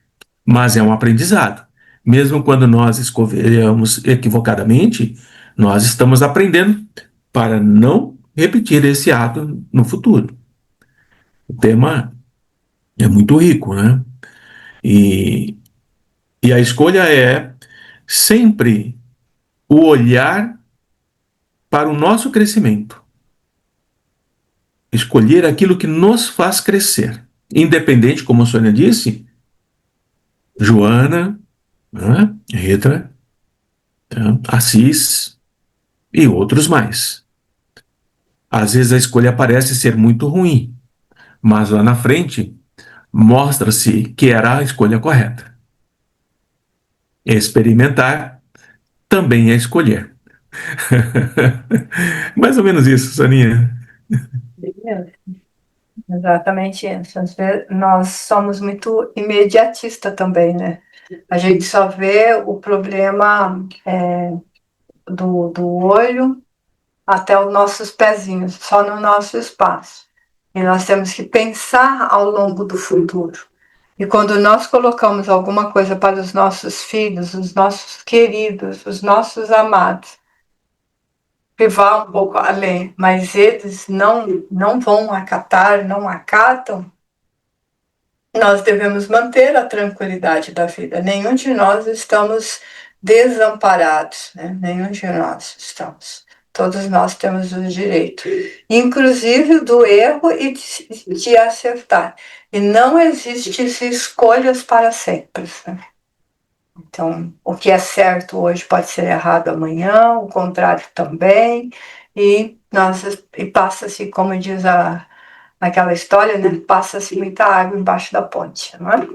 Speaker 4: Mas é um aprendizado. Mesmo quando nós escolhemos equivocadamente, nós estamos aprendendo para não repetir esse ato no futuro. O tema é muito rico, né? E, e a escolha é sempre o olhar para o nosso crescimento. Escolher aquilo que nos faz crescer. Independente, como a Sônia disse, Joana, né? Rita, tá? Assis e outros mais. Às vezes a escolha parece ser muito ruim, mas lá na frente mostra-se que era a escolha correta. Experimentar também é escolher. Mais ou menos isso, Soninha.
Speaker 1: Exatamente isso. Às vezes nós somos muito imediatistas também, né? A gente só vê o problema do olho até os nossos pezinhos, só no nosso espaço. E nós temos que pensar ao longo do futuro. E quando nós colocamos alguma coisa para os nossos filhos, os nossos queridos, os nossos amados, que vá um pouco além, mas eles não vão acatar, não acatam, nós devemos manter a tranquilidade da vida. Nenhum de nós estamos desamparados, né? Nenhum de nós estamos. Todos nós temos o direito, inclusive do erro e de acertar. E não existem escolhas para sempre, né? Então, o que é certo hoje pode ser errado amanhã, o contrário também, e passa-se, como diz aquela história, né? Passa-se muita água embaixo da ponte, não é?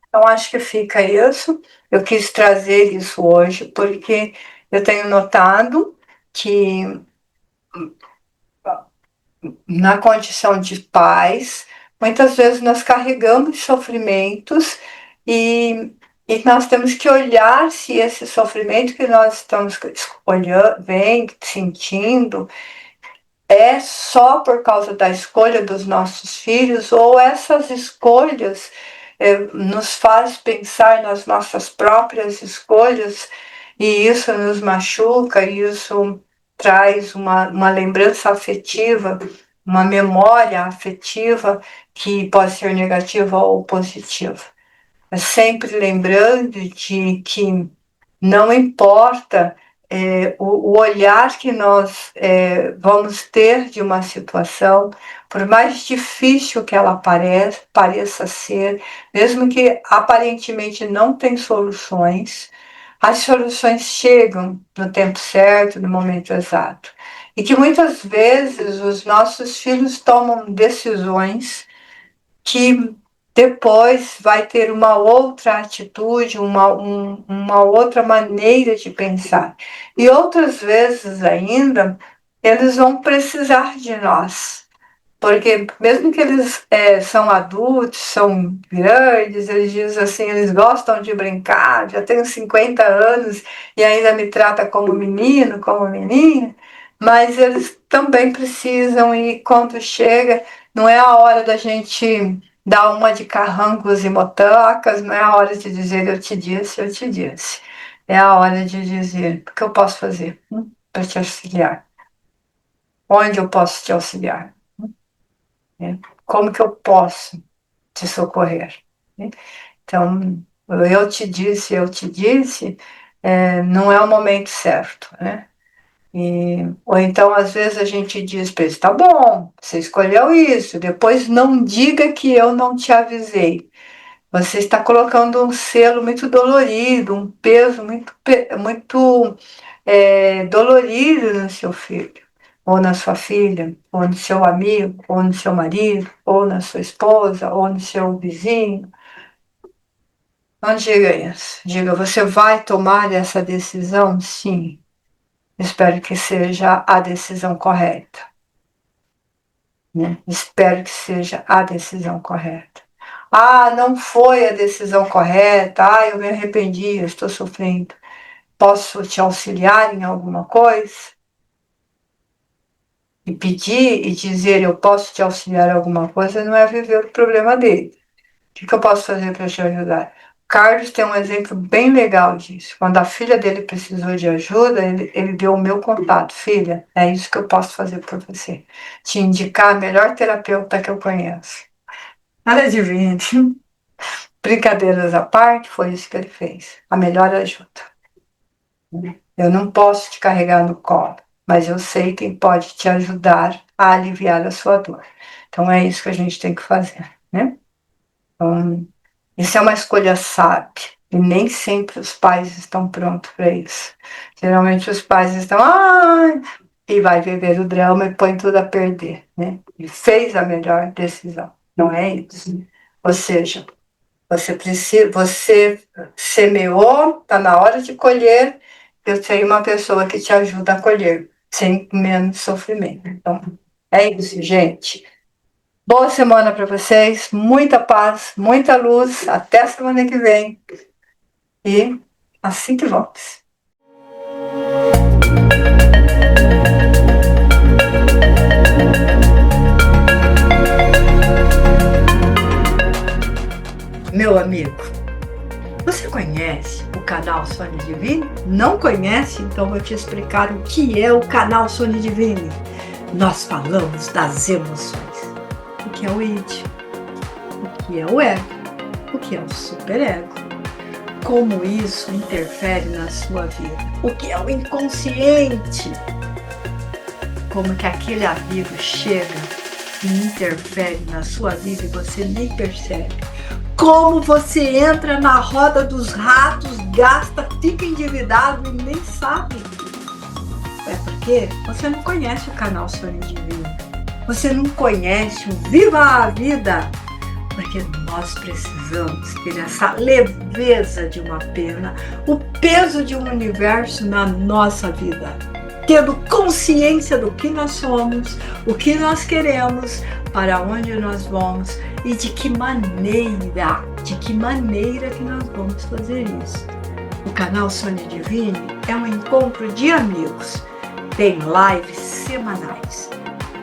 Speaker 1: Então, acho que fica isso. Eu quis trazer isso hoje, porque eu tenho notado que na condição de pais, muitas vezes nós carregamos sofrimentos e, e nós temos que olhar se esse sofrimento que nós estamos olhando, vendo, sentindo, é só por causa da escolha dos nossos filhos ou essas escolhas nos faz pensar nas nossas próprias escolhas e isso nos machuca, e isso traz uma lembrança afetiva, uma memória afetiva que pode ser negativa ou positiva. Mas sempre lembrando de que não importa o olhar que nós vamos ter de uma situação, por mais difícil que ela pareça ser, mesmo que aparentemente não tem soluções, as soluções chegam no tempo certo, no momento exato. E que muitas vezes os nossos filhos tomam decisões que depois vai ter uma outra atitude, uma outra maneira de pensar. E outras vezes ainda, eles vão precisar de nós. Porque mesmo que eles são adultos, são grandes, eles dizem assim, eles gostam de brincar, já tenho 50 anos e ainda me trata como menino, como menina, mas eles também precisam e quando chega, não é a hora da gente dar uma de carrancos e motocas, não é a hora de dizer eu te disse, eu te disse. É a hora de dizer o que eu posso fazer para te auxiliar. Onde eu posso te auxiliar? Como que eu posso te socorrer? Então, eu te disse, não é o momento certo, né? Ou então, às vezes, a gente diz para eles, tá bom, você escolheu isso, depois não diga que eu não te avisei. Você está colocando um selo muito dolorido, um peso muito dolorido no seu filho, ou na sua filha, ou no seu amigo, ou no seu marido, ou na sua esposa, ou no seu vizinho. Não diga isso. Diga, você vai tomar essa decisão? Sim. Espero que seja a decisão correta. Né? Espero que seja a decisão correta. Ah, não foi a decisão correta. Ah, eu me arrependi, eu estou sofrendo. Posso te auxiliar em alguma coisa? E pedir e dizer eu posso te auxiliar em alguma coisa não é viver o problema dele. O que eu posso fazer para te ajudar? Carlos tem um exemplo bem legal disso. Quando a filha dele precisou de ajuda, ele deu o meu contato. Filha, é isso que eu posso fazer por você. Te indicar a melhor terapeuta que eu conheço. Nada divino. Brincadeiras à parte, foi isso que ele fez. A melhor ajuda. Eu não posso te carregar no colo, mas eu sei quem pode te ajudar a aliviar a sua dor. Então é isso que a gente tem que fazer, né? Então, isso é uma escolha sábia. E nem sempre os pais estão prontos para isso. Geralmente os pais estão, e vai viver o drama e põe tudo a perder, né? E fez a melhor decisão. Não é isso. Ou seja, você semeou, está na hora de colher. Eu tenho uma pessoa que te ajuda a colher, sem menos sofrimento. Então, é isso, gente. Boa semana para vocês, muita paz, muita luz. Até semana que vem. E assim que vamos. Meu amigo, você conhece o canal Sônia Divine? Não conhece? Então vou te explicar o que é o canal Sônia Divine. Nós falamos das emoções. O que é o id? O que é o ego? O que é o superego? Como isso interfere na sua vida? O que é o inconsciente? Como que aquele amigo chega e interfere na sua vida e você nem percebe? Como você entra na roda dos ratos, gasta, fica endividado e nem sabe? É porque você não conhece o canal Sônia Divine. Você não conhece o Viva a Vida. Porque nós precisamos ter essa leveza de uma pena, o peso de um universo na nossa vida. Tendo consciência do que nós somos, o que nós queremos, para onde nós vamos e de que maneira que nós vamos fazer isso. O canal Sônia Divine é um encontro de amigos. Tem lives semanais,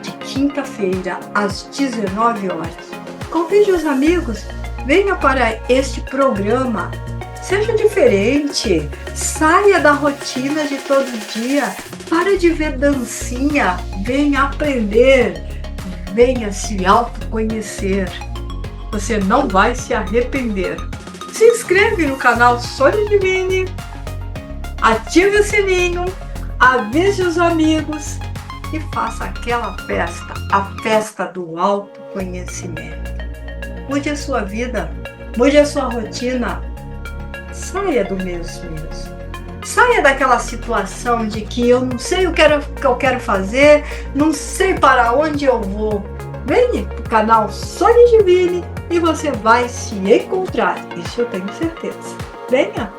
Speaker 1: de quinta-feira às 19 horas. Convide os amigos, venha para este programa. Seja diferente, saia da rotina de todo dia, para de ver dancinha, venha aprender, venha se autoconhecer. Você não vai se arrepender. Se inscreve no canal Sônia Divine, ative o sininho, avise os amigos e faça aquela festa, a festa do autoconhecimento. Mude a sua vida, mude a sua rotina, saia do mesmo. Saia daquela situação de que eu não sei o que eu quero fazer, não sei para onde eu vou. Venha para o canal Sônia Divine e você vai se encontrar, isso eu tenho certeza. Venha!